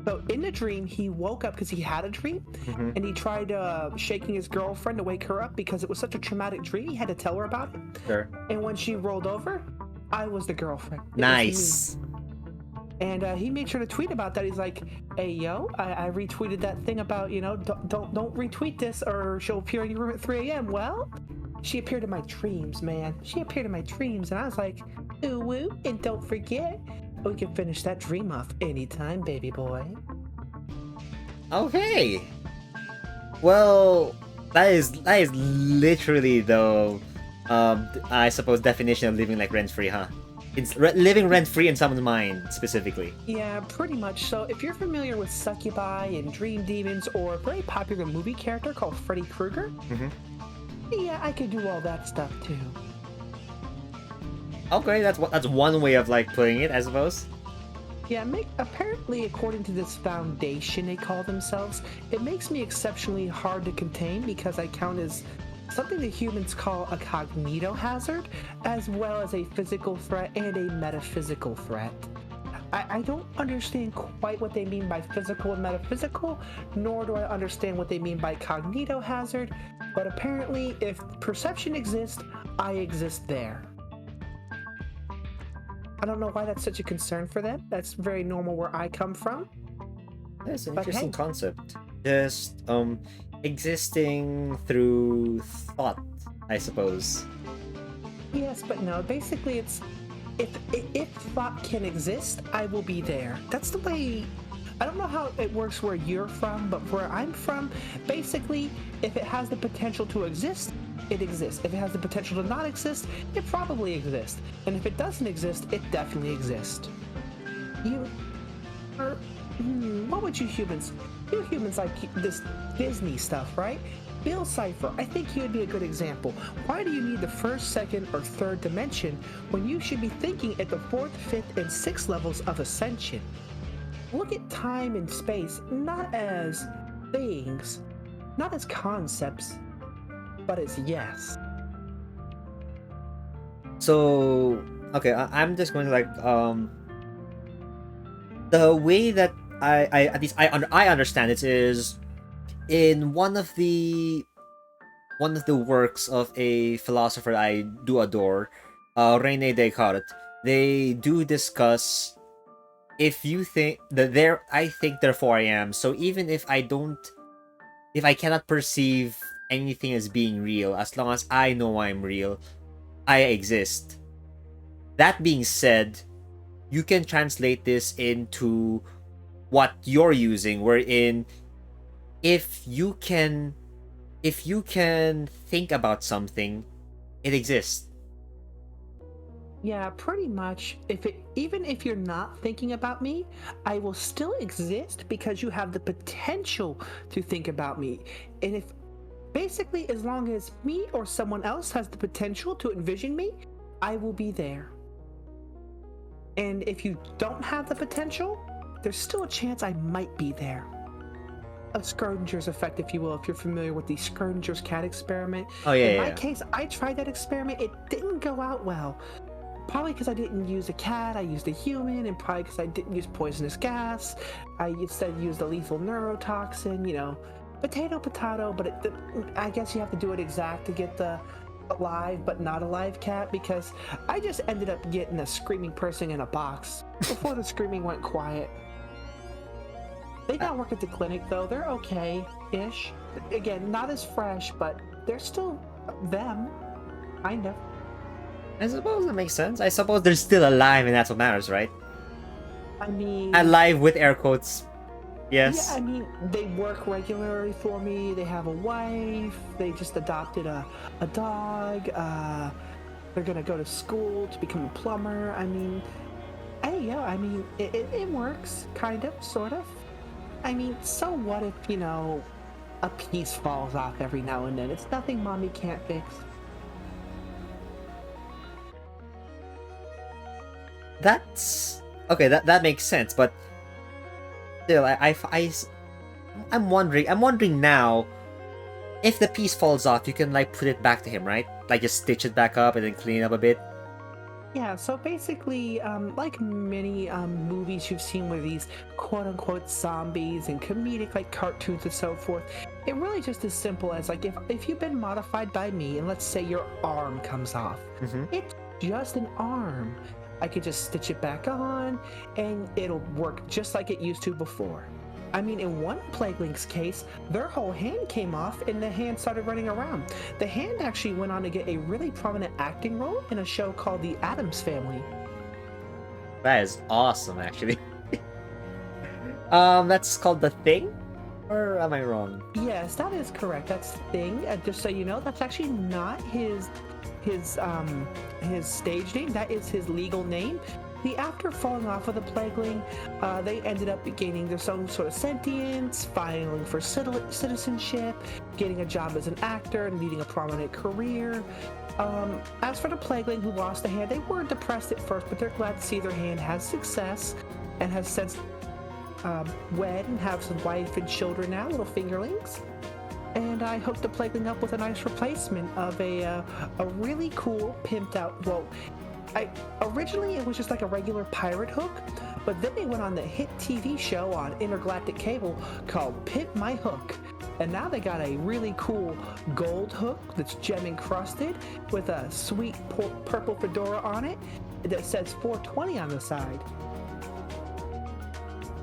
so in the dream he woke up because he had a dream Mhm. and he tried shaking his girlfriend to wake her up because it was such a traumatic dream. He had to tell her about it, Sure. and when she rolled over, I was the girlfriend. It was me. Nice. And he made sure to tweet about that. He's like, "Hey yo, I retweeted that thing about don't retweet this or she'll appear in your room at 3 a.m." Well, she appeared in my dreams, man. She appeared in my dreams, and I was like, "Ooh woo!" And don't forget, we can finish that dream off anytime, baby boy. Okay. Well, that is literally the I suppose definition of living like rent free, huh? It's living rent free in someone's mind specifically. Yeah, pretty much. So if you're familiar with succubi and dream demons or a very popular movie character called Freddy Krueger, Mhm. yeah, I could do all that stuff too. Okay, that's one way of like putting it, I suppose. Yeah, apparently, according to this foundation they call themselves, it makes me exceptionally hard to contain because I count as something that humans call a cognito hazard, as well as a physical threat and a metaphysical threat. I don't understand quite what they mean by physical and metaphysical, nor do I understand what they mean by cognito hazard, but apparently, if perception exists, I exist there. I don't know why that's such a concern for them. That's very normal where I come from. That's an But interesting hey. concept. Just existing through thought, I suppose. Yes, but no. Basically, it's if thought can exist, I will be there. That's the way. I don't know how it works where you're from, but where I'm from, basically, if it has the potential to exist, it exists. If it has the potential to not exist, it probably exists. And if it doesn't exist, it definitely exists. What would you humans? You humans like this Disney stuff, right? Bill Cipher, I think he would be a good example. Why do you need the first, second, or third dimension when you should be thinking at the fourth, fifth, and sixth levels of ascension? Look at time and space not as things, not as concepts, but as yes. So, okay, I'm just going to like the way that I at least I understand it is in one of the works of a philosopher I do adore, Rene Descartes, they do discuss, if you think that there, I think therefore I am. So even if I cannot perceive anything as being real, as long as I know I'm real, I exist. That being said, you can translate this into what you're using, wherein if you can if you can think about something, it exists. Yeah, pretty much. Even if you're not thinking about me, I will still exist because you have the potential to think about me. And if basically as long as me or someone else has the potential to envision me, I will be there. And if you don't have the potential, there's still a chance I might be there. A Schrodinger's effect, if you will, if you're familiar with the Schrodinger's cat experiment. Oh yeah, In yeah, my yeah. case, I tried that experiment. It didn't go out well. Probably because I didn't use a cat, I used a human, and probably because I didn't use poisonous gas. I instead used a lethal neurotoxin, potato, potato, but I guess you have to do it exact to get the alive but not alive cat, because I just ended up getting a screaming person in a box before the screaming went quiet. They now work at the clinic though, they're okay-ish. Again, not as fresh, but they're still them, kind of. I suppose that makes sense. I suppose they're still alive, and that's what matters, right? I mean, Alive with air quotes. yeah, Yes. I mean, they work regularly for me. They have a wife. They just adopted a dog. They're gonna go to school to become a plumber. I mean, hey, yeah, I mean, it works, kind of, sort of. I mean, so what if, a piece falls off every now and then? It's nothing mommy can't fix. That's okay. That makes sense, but still, I'm wondering. I'm wondering now, if the piece falls off, you can like put it back to him, right? Like just stitch it back up and then clean it up a bit. Yeah, so basically, like many movies you've seen with these quote-unquote zombies and comedic like cartoons and so forth, it really just as simple as like if you've been modified by me and let's say your arm comes off, Mm-hmm. it's just an arm. I could just stitch it back on and it'll work just like it used to before. I mean, in one Plague Link's case, their whole hand came off and the hand started running around. The hand actually went on to get a really prominent acting role in a show called The Addams Family. That is awesome, actually. That's called The Thing, or am I wrong? Yes, that is correct. That's the thing. Just so you know, that's actually not his stage name. That is his legal name. After falling off of the Plagueling, they ended up gaining their own sort of sentience, filing for citizenship, getting a job as an actor, and leading a prominent career. As for the Plagueling who lost a hand, they were depressed at first, but they're glad to see their hand has success and has since wed and have some wife and children now, little fingerlings. And I hooked the Plagueling up with a nice replacement of a really cool, pimped out, originally it was just like a regular pirate hook, but then they went on the hit TV show on intergalactic cable called Pimp My Hook. And now they got a really cool gold hook that's gem encrusted with a sweet purple fedora on it that says 420 on the side.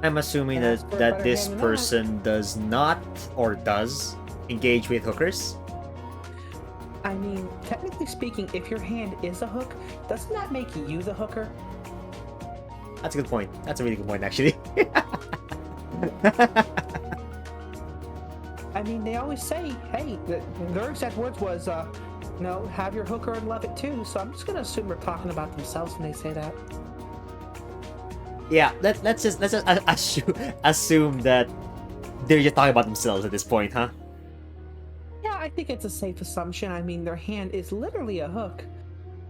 I'm assuming And as that for a that better this hand than person does not or does engage with hookers. I mean, technically speaking, if your hand is a hook, doesn't that make you the hooker? That's a good point. That's a really good point, actually. I mean, they always say, hey, their exact words was, have your hooker and love it too. So I'm just gonna assume they're talking about themselves when they say that. Yeah, let's just assume that they're just talking about themselves at this point, huh? Yeah, I think it's a safe assumption. I mean, their hand is literally a hook.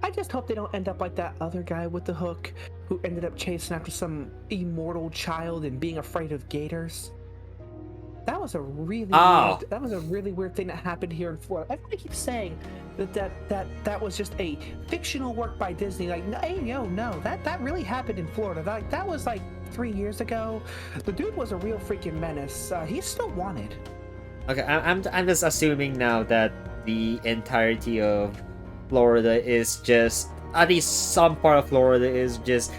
I just hope they don't end up like that other guy with the hook who ended up chasing after some immortal child and being afraid of gators. That was a really Oh. weird, that was a really weird thing that happened here in Florida. Everybody keeps saying that was just a fictional work by Disney. Like, no, that really happened in Florida. That was like 3 years ago. The dude was a real freaking menace. He's still wanted. Okay, I'm just assuming now that the entirety of Florida is just, at least some part of Florida is just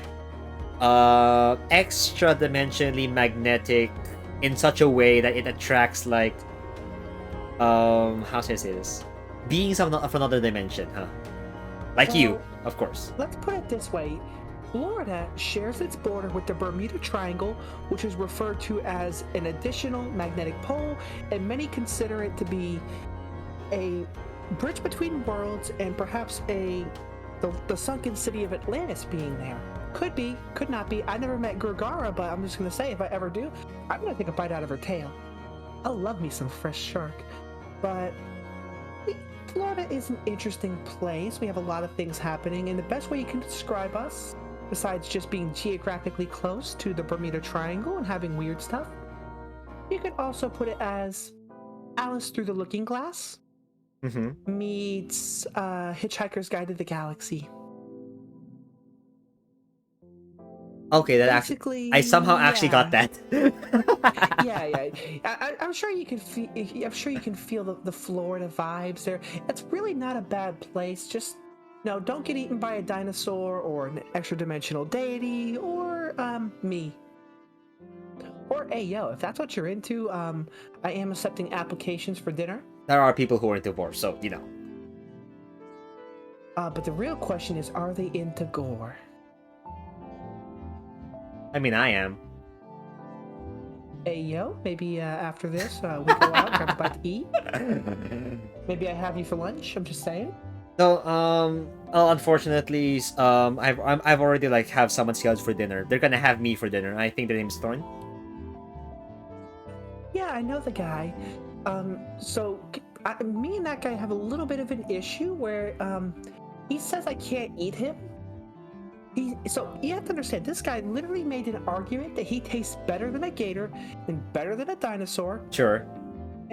extra dimensionally magnetic in such a way that it attracts like how should I say this? Beings of another dimension, huh? Like you, Well, of course. let's put it this way. Florida shares its border with the Bermuda Triangle, which is referred to as an additional magnetic pole, and many consider it to be a bridge between worlds and perhaps the sunken city of Atlantis being there. Could be, could not be. I never met Gurgara, but I'm just gonna say if I ever do, I'm gonna take a bite out of her tail. I love me some fresh shark. But Florida is an interesting place. We have a lot of things happening, and the best way you can describe us, besides just being geographically close to the Bermuda Triangle and having weird stuff, you could also put it as Alice Through the Looking Glass meets Hitchhiker's Guide to the Galaxy. Okay, that Basically, actually, I somehow actually got that. yeah. I'm sure you can feel. I'm sure you can feel the Florida vibes there. It's really not a bad place. Just no, don't get eaten by a dinosaur or an extra-dimensional deity or me. Or hey yo, if that's what you're into, I am accepting applications for dinner. There are people who are into war, so you know. But the real question is, are they into gore? I mean, I am. Hey yo, maybe after this we go out, grab a bite to eat. Maybe I have you for lunch. I'm just saying. No, unfortunately, I've already like have someone scheduled for dinner. They're gonna have me for dinner. I think the name's Thorn. Yeah, I know the guy. So me and that guy have a little bit of an issue where he says I can't eat him. So you have to understand, this guy literally made an argument that he tastes better than a gator and better than a dinosaur, Sure.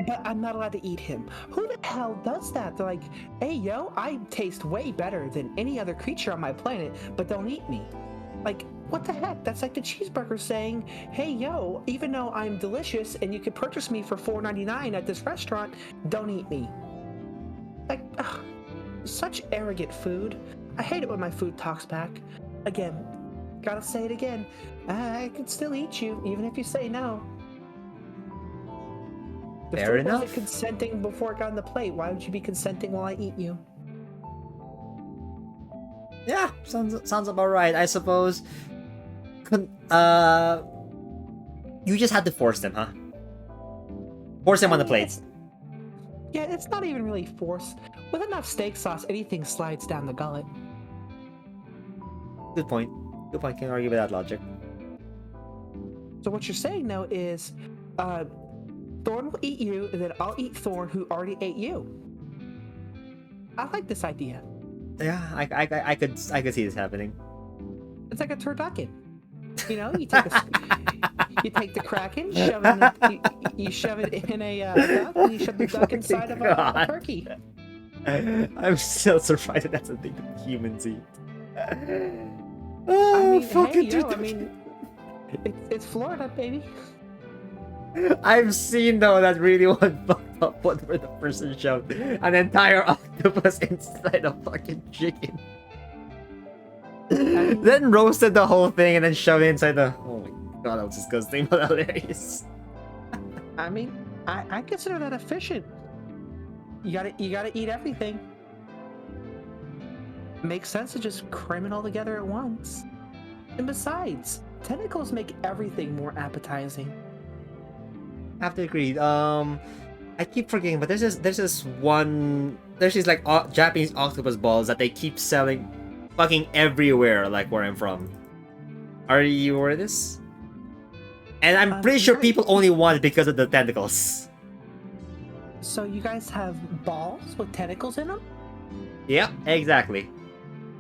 but I'm not allowed to eat him. Who the hell does that? They're like, hey yo, I taste way better than any other creature on my planet, but don't eat me. Like, what the heck? That's like the cheeseburger saying, hey yo, even though I'm delicious and you could purchase me for $4.99 at this restaurant, don't eat me. Like, ugh, such arrogant food. I hate it when my food talks back. Again, gotta say it again. I can still eat you, even if you say no. The Fair food enough. wasn't consenting before it got on the plate. Why would you be consenting while I eat you? Yeah, sounds about right. I suppose. You just had to force them, huh? Force them on the plate. Yeah, it's not even really forced. With enough steak sauce, anything slides down the gullet. Good point. Good point. Can't argue with that logic. So what you're saying now is, Thorn will eat you, and then I'll eat Thorn, who already ate you. I like this idea. Yeah, I could see this happening. It's like a turducken. You know, you take you take the kraken, shove it you shove it in a duck, and you shove the duck inside of a turkey. I'm still surprised that that's a thing that humans eat. It's Florida, baby. I've seen though that really one fucked up one where the person shoved an entire octopus inside a fucking chicken. Then roasted the whole thing and then shoved it inside the. Oh my god, that was disgusting but hilarious. I mean, I consider that efficient. You gotta eat everything. Makes sense to just cram it all together at once. And besides, tentacles make everything more appetizing. I have to agree. I keep forgetting, but there's this like Japanese octopus balls that they keep selling fucking everywhere, like where I'm from. Are you aware of this? And I'm pretty sure people only want it because of the tentacles. So you guys have balls with tentacles in them? Yep, exactly.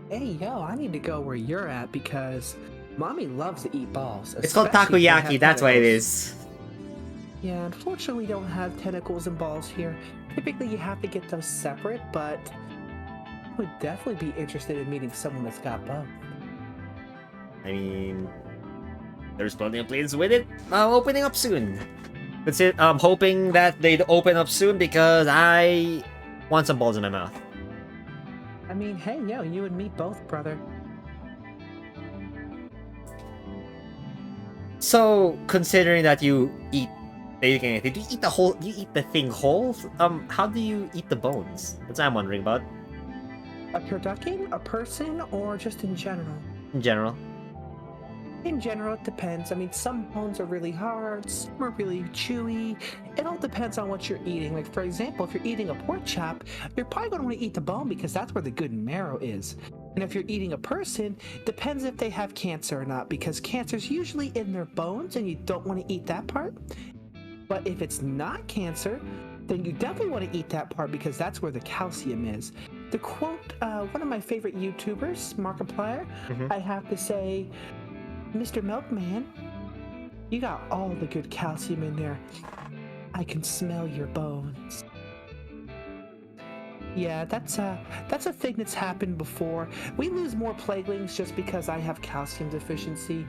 Hey, yo, I need to go where you're at because mommy loves to eat balls. It's called especially if they takoyaki, have that's why it tentacles. is. Yeah, unfortunately, we don't have tentacles and balls here. Typically, you have to get those separate, but I would definitely be interested in meeting someone that's got both. I mean, there's plenty of places with it opening up soon. I'm hoping that they'd open up soon because I want some balls in my mouth. I mean, hey, yo, you and me both, brother. So, considering that you eat basically anything, do you eat the whole? You eat the thing whole? How do you eat the bones? That's what I'm wondering about. A turducken, a person, or just in general? In general. In general, it depends. I mean, some bones are really hard, some are really chewy. It all depends on what you're eating. Like, for example, if you're eating a pork chop, you're probably going to want to eat the bone because that's where the good marrow is. And if you're eating a person, depends if they have cancer or not, because cancer's usually in their bones and you don't want to eat that part. But if it's not cancer, then you definitely want to eat that part because that's where the calcium is. To quote one of my favorite YouTubers, Markiplier, I have to say, Mr. Milkman, you got all the good calcium in there. I can smell your bones. Yeah, that's a thing that's happened before. We lose more plaguelings just because I have calcium deficiency.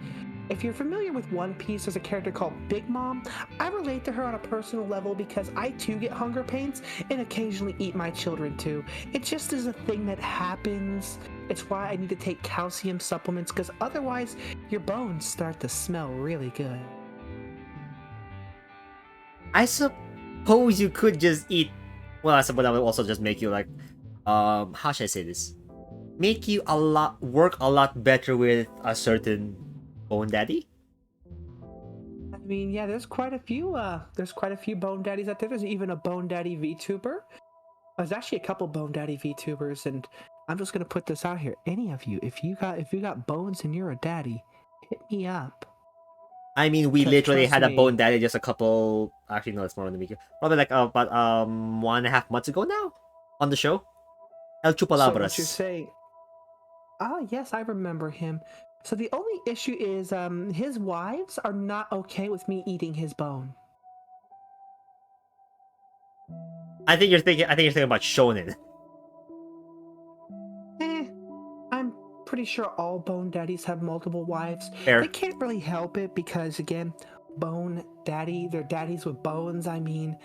If you're familiar with One Piece, there's a character called Big Mom. I relate to her on a personal level because I too get hunger pains and occasionally eat my children too. It just is a thing that happens. It's why I need to take calcium supplements because otherwise your bones start to smell really good. I suppose you could just eat. Well, I suppose that would also just make you like, how should I say this? Make you work a lot better with a certain bone daddy. I mean, yeah, there's quite a few bone daddies out there. There's even a bone daddy VTuber. There's actually a couple bone daddy VTubers, and I'm just gonna put this out here. Any of you, if you got bones and you're a daddy, hit me up. I mean, we literally Trust had a me. bone daddy just a couple. Actually, no, it's more than a week. Probably like about 1.5 months ago now, on the show. El So what you're Chupalabras. saying? Ah, yes, I remember him. So the only issue is his wives are not okay with me eating his bone. I think you're thinking about Shonen. I'm pretty sure all bone daddies have multiple wives. Fair. They can't really help it because, again, bone daddy, they're daddies with bones. I mean,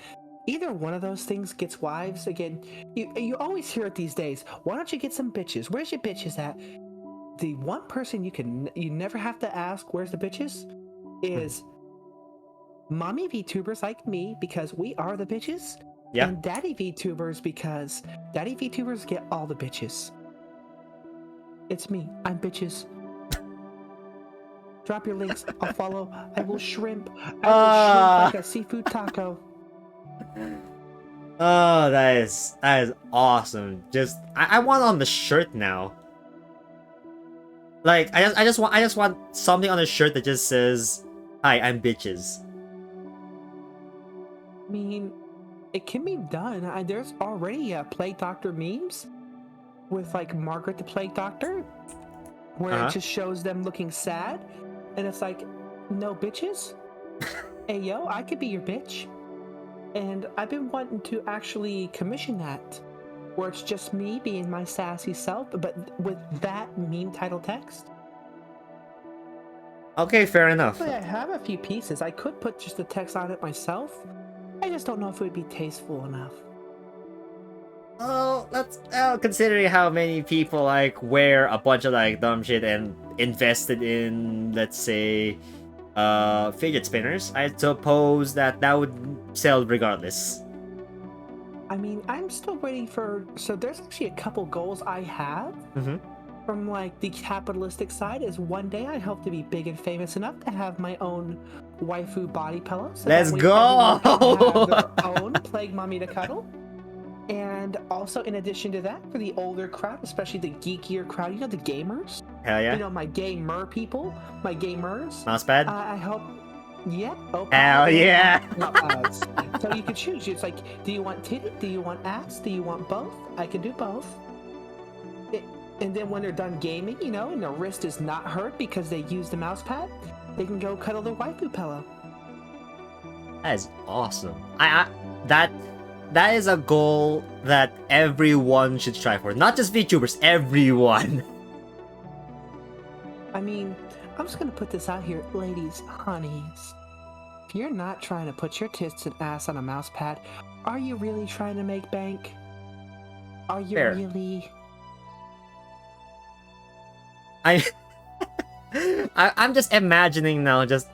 either one of those things gets wives. Again, you always hear it these days. Why don't you get some bitches? Where's your bitches at? The one person you never have to ask where's the bitches is mommy VTubers like me because we are the bitches, Yeah. and daddy VTubers because daddy VTubers get all the bitches. It's me. I'm bitches. Drop your links. I'll follow. I will shrimp. I will shrimp like a seafood taco. Oh, that is awesome. Just I want on the shirt now. Like I just want something on the shirt that just says, "Hi, I'm bitches." I mean, it can be done. There's already Plague Doctor memes with like Margaret the Plague Doctor, where it just shows them looking sad, and it's like, no bitches. Hey yo, I could be your bitch. And I've been wanting to actually commission that, where it's just me being my sassy self, but with that meme title text. Okay, fair enough. Actually, I have a few pieces. I could put just the text on it myself. I just don't know if it would be tasteful enough. Oh, considering how many people like wear a bunch of like dumb shit and invested in, let's say, fidget spinners, I suppose that would sell regardless. I mean, I'm still waiting for. So there's actually a couple goals I have from like the capitalistic side. Is one day I hope to be big and famous enough to have my own waifu body pillows. So Let's that way go! everyone can have their own plague mummy to cuddle. And also, in addition to that, for the older crowd, especially the geekier crowd, you know, the gamers. Hell yeah! You know, my gamer people, my gamers. Mousepad. I hope. Yep. Oh, Hell yeah! So you could choose. It's like, do you want titty? Do you want ass? Do you want both? I can do both. And then when they're done gaming, you know, and their wrist is not hurt because they use the mouse pad, they can go cuddle their waifu pillow. That is awesome. That is a goal that everyone should strive for. Not just VTubers, everyone. I mean, I'm just gonna put this out here, ladies, honeys. if you're not trying to put your tits and ass on a mouse pad, are you really trying to make bank? Are you Fair. really? I, I'm just imagining now, just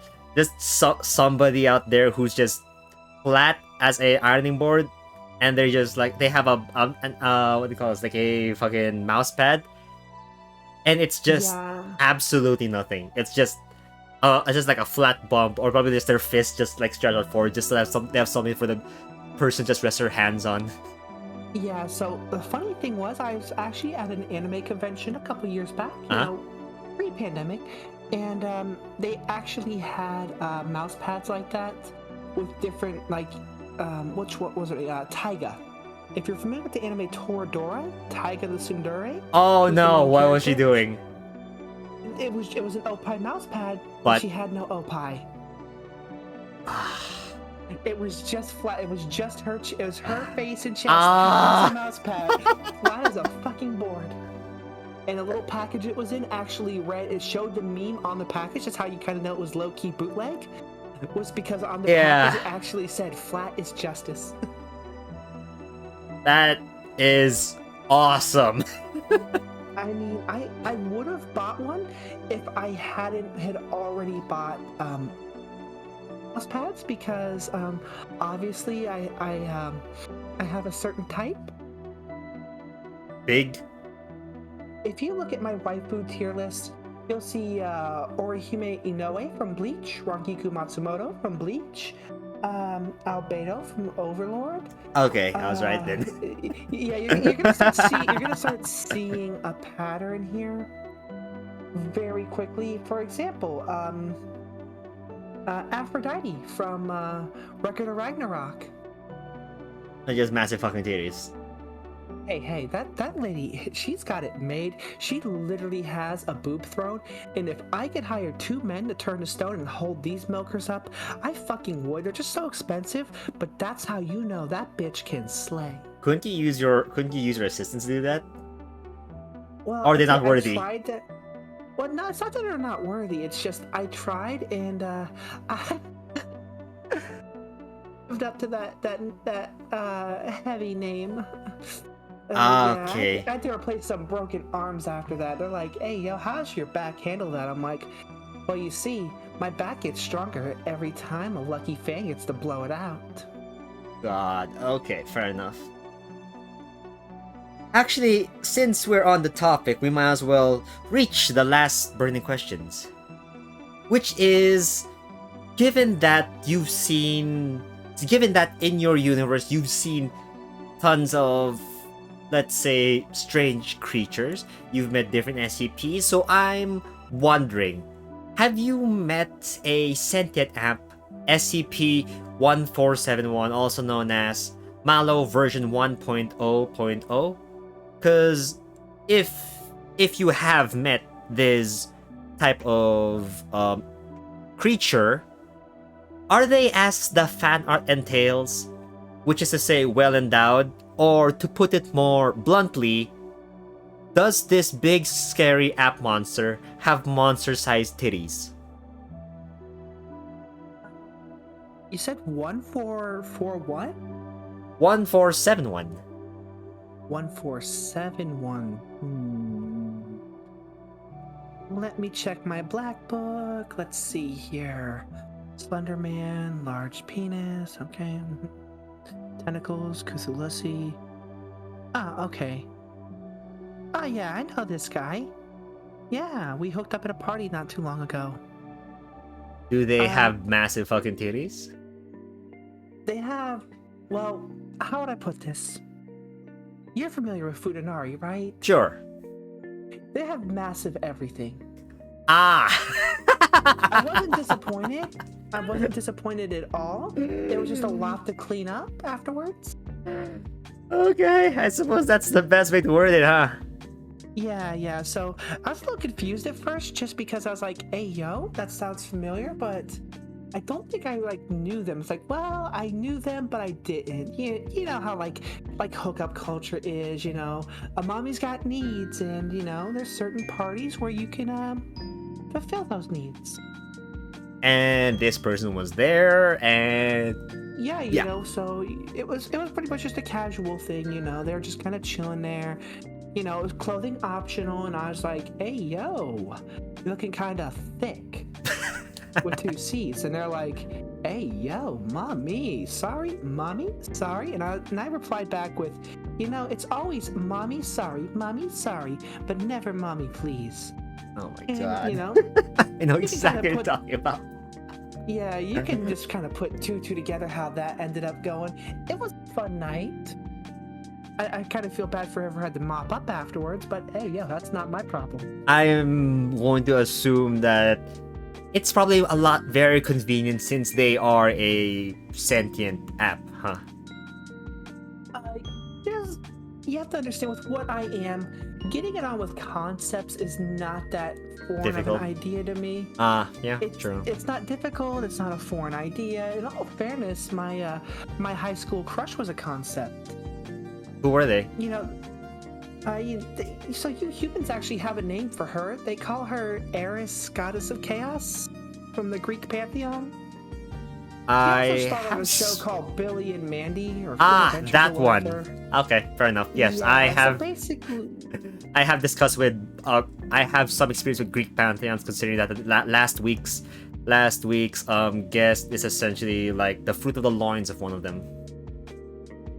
somebody out there who's just flat as a ironing board, and they're just like they have what do you call it, like a fucking mouse pad, and it's just Yeah. absolutely nothing. It's just like a flat bump, or probably just their fist just like stretched out forward, just to have they have something for the person just rest their hands on. Yeah, so the funny thing was, I was actually at an anime convention a couple years back, pre-pandemic, and they actually had mouse pads like that with different, like, what was it? Taiga. If you're familiar with the anime Toradora, Taiga the Tsundere. Oh no, what was she doing? It was an opie mouse pad, but she had no opie. It was just flat. It was just her. It was her face and chest. That's a mouse pad. Flat as a fucking board. And the little package it was in actually read. It showed the meme on the package. That's how you kind of know it was low-key bootleg. Was because on the package it actually said "Flat is justice." That is awesome. I mean, I would have bought one if I had already bought mouse pads, because obviously I have a certain type. Big. If you look at my waifu tier list, you'll see Orihime Inoue from Bleach, Rangiku Matsumoto from Bleach, Albedo from Overlord. Okay, I was right then. Yeah, you're gonna start seeing a pattern here very quickly. For example, Aphrodite from Record of Ragnarok. They're just massive fucking titties. Hey, that lady, she's got it made. She literally has a boob throne, and if I could hire 2 men to turn to stone and hold these milkers up, I fucking would. They're just so expensive, but that's how you know that bitch can slay. Couldn't you use your assistants to do that? Well, or are they not worthy? I tried that. Well, no, it's not that they're not worthy. It's just I tried, and I lived up to that heavy name. Okay. I had to replace some broken arms after that. They're like, "Hey, yo, how's your back handle that?" I'm like, "Well, you see, my back gets stronger every time a lucky fan gets to blow it out." God. Okay, fair enough. Actually, since we're on the topic, we might as well reach the last burning questions. Which is, given that in your universe you've seen tons of, let's say, strange creatures, you've met different SCPs, so I'm wondering, have you met a sentient amp, SCP-1471, also known as Malo version 1.0.0? Because if you have met this type of creature, are they as the fan art entails, which is to say well endowed, or to put it more bluntly, does this big scary app monster have monster-sized titties? You said 144 what? 1471. 1471. Let me check my black book. Let's see here. Slenderman, large penis. Okay. Tentacles, Cthulhusi. Okay. Oh yeah, I know this guy. Yeah, we hooked up at a party not too long ago. Do they have massive fucking titties? They have, well, how would I put this? You're familiar with Fudanari, right? Sure. They have massive everything. I wasn't disappointed. I wasn't disappointed at all. There was just a lot to clean up afterwards. Okay, I suppose that's the best way to word it, huh? Yeah. So I was a little confused at first, just because I was like, "Hey, yo, that sounds familiar," but I don't think I knew them. It's like, well, I knew them, but I didn't. You know how like hookup culture is. A mommy's got needs, and there's certain parties where you can fulfill those needs. and this person was there, and Yeah, you yeah. know, so it was pretty much just a casual thing, you know. They're just kind of chilling there. You know, it was clothing optional, and I was like, "Hey, yo, you're looking kind of thick with two C's," and they're like, "Hey, yo, mommy, sorry, and I replied back with, "You know, it's always mommy, sorry, but never mommy, please." Oh my And you god. know, I know you can kind exactly of what you're put talking about. yeah, you can just kind of put two together how that ended up going. It was a fun night. I kind of feel bad for whoever had to mop up afterwards, but hey, yeah, that's not my problem. I am going to assume that it's probably a lot very convenient since they are a sentient app, huh? Uh, there's, you have to understand with what I am, getting it on with concepts is not that foreign of Difficult. an idea to me. Yeah, It's true. it's not difficult. It's not a foreign idea. In all fairness, my high school crush was a concept. Who were they? You know, so you humans actually have a name for her. They call her Eris, goddess of chaos, from the Greek pantheon. She also I starred on have a show called Billy and Mandy, or Full ah, Adventures that or one. whatever. Okay, fair enough. Yes, Yeah, so basically, I have discussed with I have some experience with Greek pantheons, considering that last week's guest is essentially like the fruit of the loins of one of them.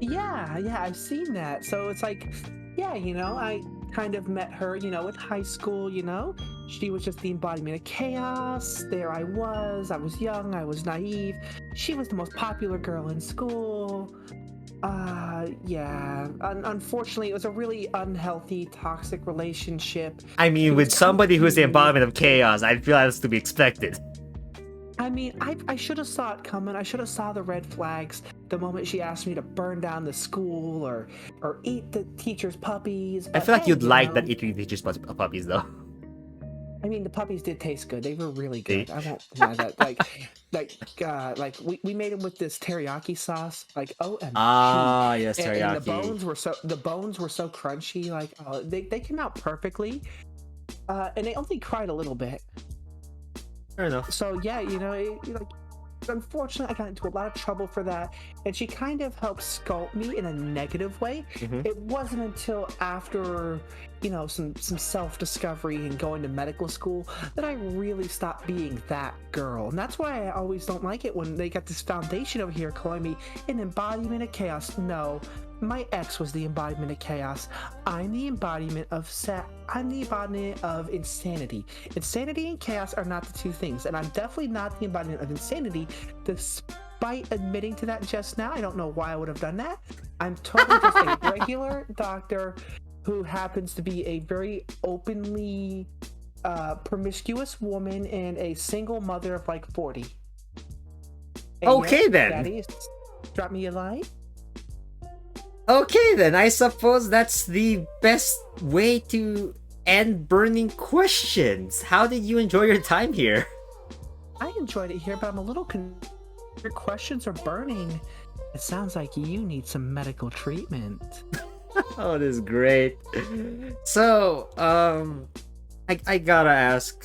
yeah, I've seen that. So it's like, yeah, you know, I kind of met her, you know, in high school, you know. She was just the embodiment of chaos. There I was young, I was naive. She was the most popular girl in school. Yeah. Unfortunately, it was a really unhealthy, toxic relationship. I She mean, was with somebody who's the confused. embodiment of chaos, I feel that's to be expected. I mean, I should have saw it coming. I should have saw the red flags the moment she asked me to burn down the school or eat the teacher's puppies. I But feel like hey, you'd you like that know, eating teachers puppies though. I mean, the puppies did taste good. They were really See? good. I won't deny that. Like we made them with this teriyaki sauce. Like OMG, Ah, yes, and teriyaki. the bones were so crunchy. Like they came out perfectly. And they only cried a little bit. Fair enough. So yeah, you know, like unfortunately, I got into a lot of trouble for that, and she kind of helped sculpt me in a negative way. Mhm. It wasn't until after, you know, some self-discovery and going to medical school that I really stopped being that girl. And that's why I always don't like it when they got this foundation over here calling me an embodiment of chaos. No, my ex was the embodiment of chaos. I'm the embodiment of I'm the embodiment of insanity. Insanity and chaos are not the two things, and I'm definitely not the embodiment of insanity. Despite admitting to that just now, I don't know why I would have done that. I'm totally just a regular doctor who happens to be a very openly promiscuous woman and a single mother of like 40. And Okay yes, then. Daddy, drop me a line. Okay then, I suppose that's the best way to end burning questions. How did you enjoy your time here? I enjoyed it here, but I'm a little your questions are burning. It sounds like you need some medical treatment. Oh, this is great. So, I gotta ask,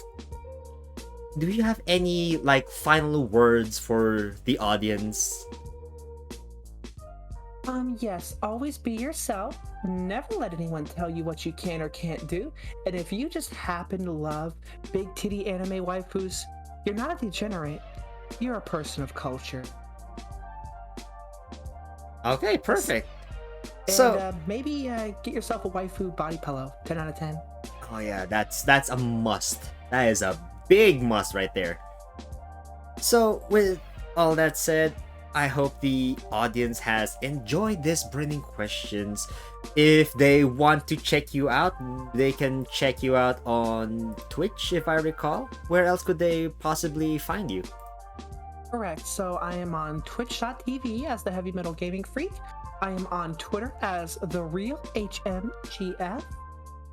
do you have any like final words for the audience? Yes, always be yourself. Never let anyone tell you what you can or can't do. And if you just happen to love big titty anime waifus, you're not a degenerate. You're a person of culture. Okay, perfect. And So, maybe get yourself a waifu body pillow. 10 out of 10. oh yeah, that's a must. That is a big must right there. So, with all that said, I hope the audience has enjoyed this burning questions. If they want to check you out, they can check you out on Twitch, if I recall. Where else could they possibly find you? Correct. So I am on twitch.tv as the Heavy Metal Gaming Freak. I am on Twitter as the Real HMGF.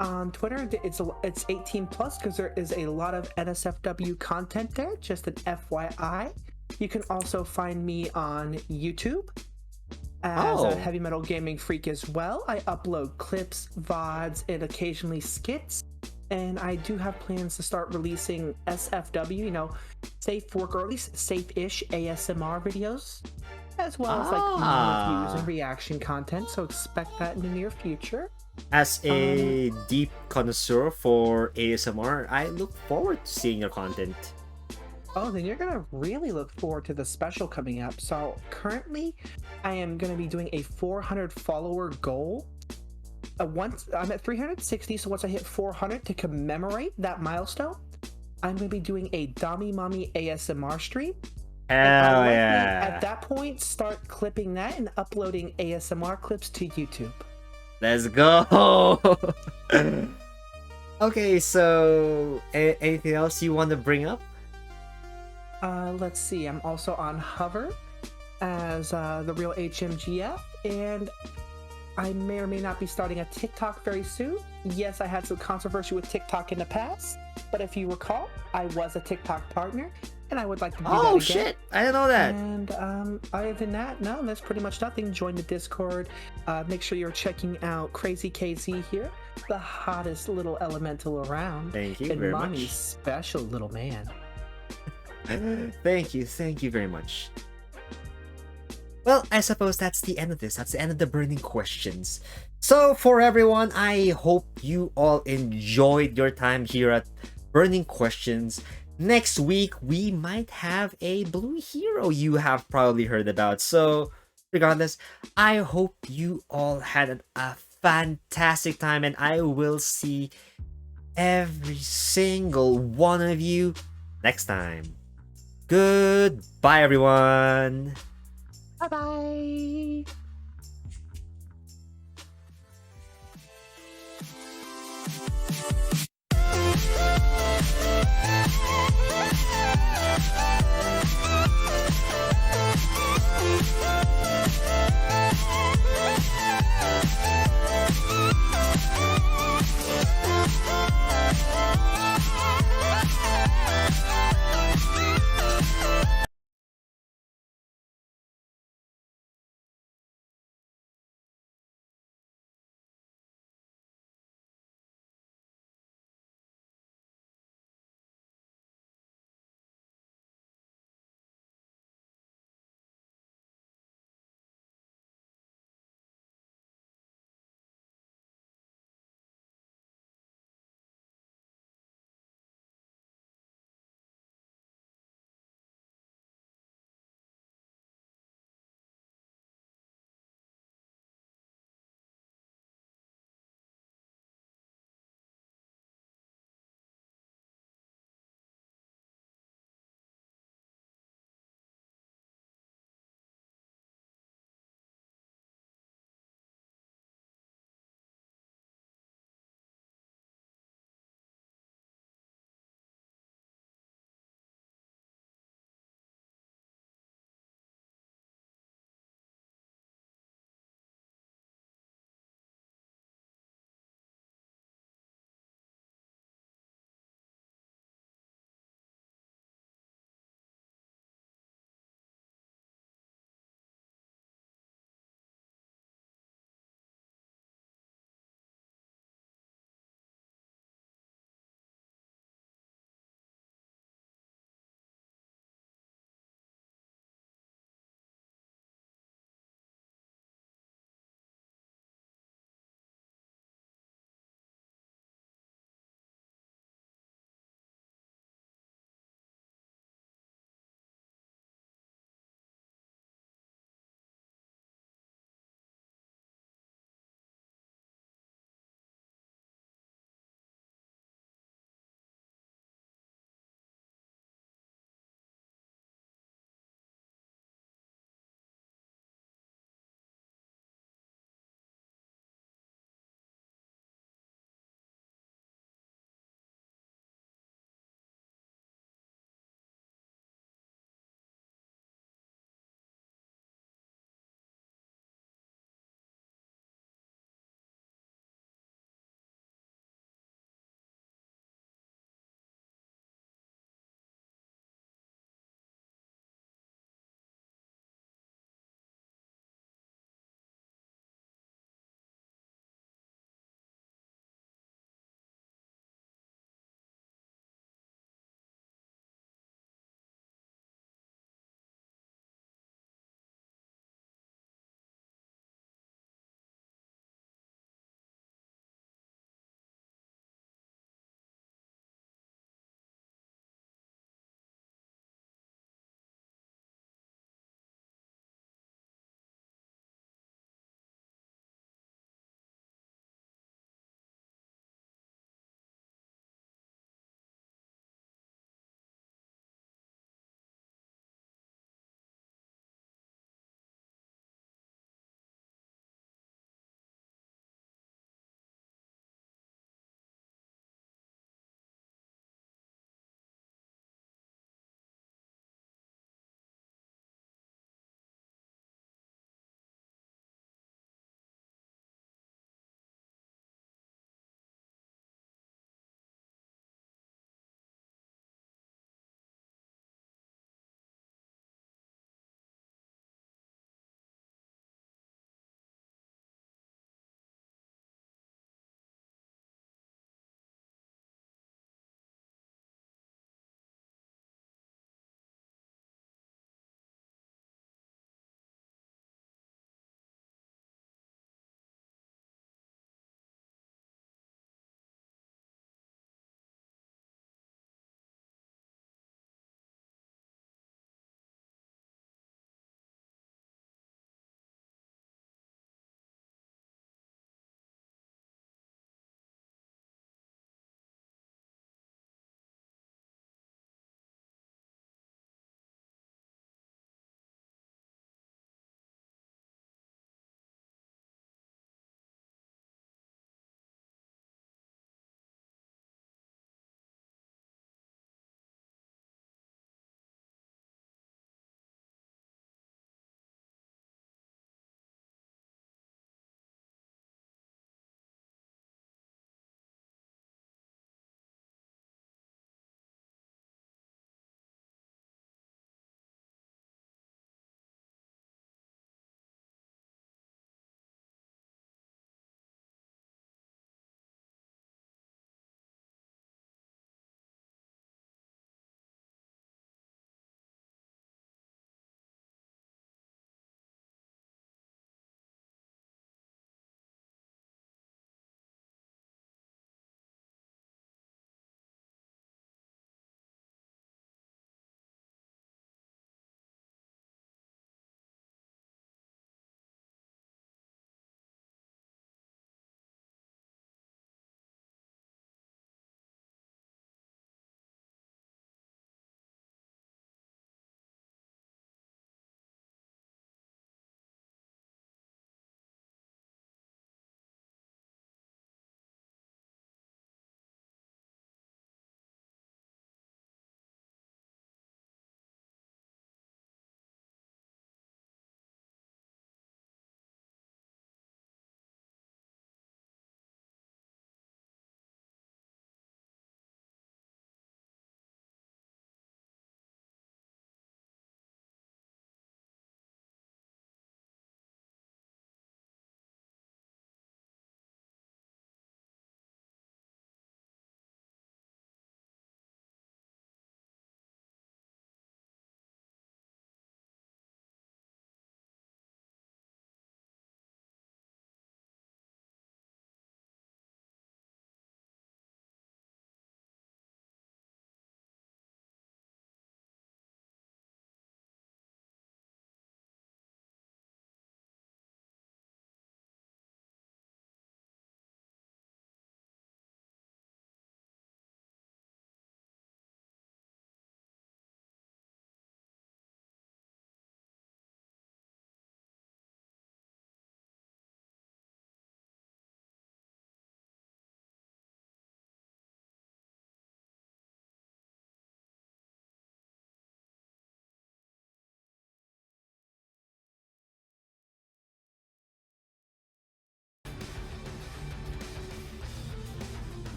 On Twitter, it's 18 plus because there is a lot of NSFW content there. Just an FYI. You can also find me on YouTube as a Heavy Metal Gaming Freak as well. I upload clips, VODs, and occasionally skits. And I do have plans to start releasing SFW, safe work, or at least safe-ish ASMR videos, as well as like mini reviews and reaction content. So expect that in the near future. As a deep connoisseur for ASMR, I look forward to seeing your content. Oh, then you're gonna really look forward to the special coming up. So currently, I am gonna be doing a 400 follower goal. Once I'm at 360, so once I hit 400 to commemorate that milestone, I'm gonna be doing a Dommy Mommy ASMR stream. Hell Likely, yeah! at that point, start clipping that and uploading ASMR clips to YouTube. Let's go! Okay, so anything else you want to bring up? Let's see. I'm also on Hover as the real HMGF, and I may or may not be starting a TikTok very soon. Yes, I had some controversy with TikTok in the past, but if you recall, I was a TikTok partner, and I would like to do that again. Oh shit! I didn't know that. And other than that, no, that's pretty much nothing. Join the Discord. Make sure you're checking out Crazy KZ here, the hottest little elemental around. Thank you and very Mommy's much. special little man. Thank you very much. Well, I suppose that's the end of this. That's the end of the burning questions. So for everyone, I hope you all enjoyed your time here at Burning Questions. Next week, we might have a blue hero you have probably heard about. So regardless, I hope you all had a fantastic time, and I will see every single one of you next time. Goodbye, everyone. Bye bye.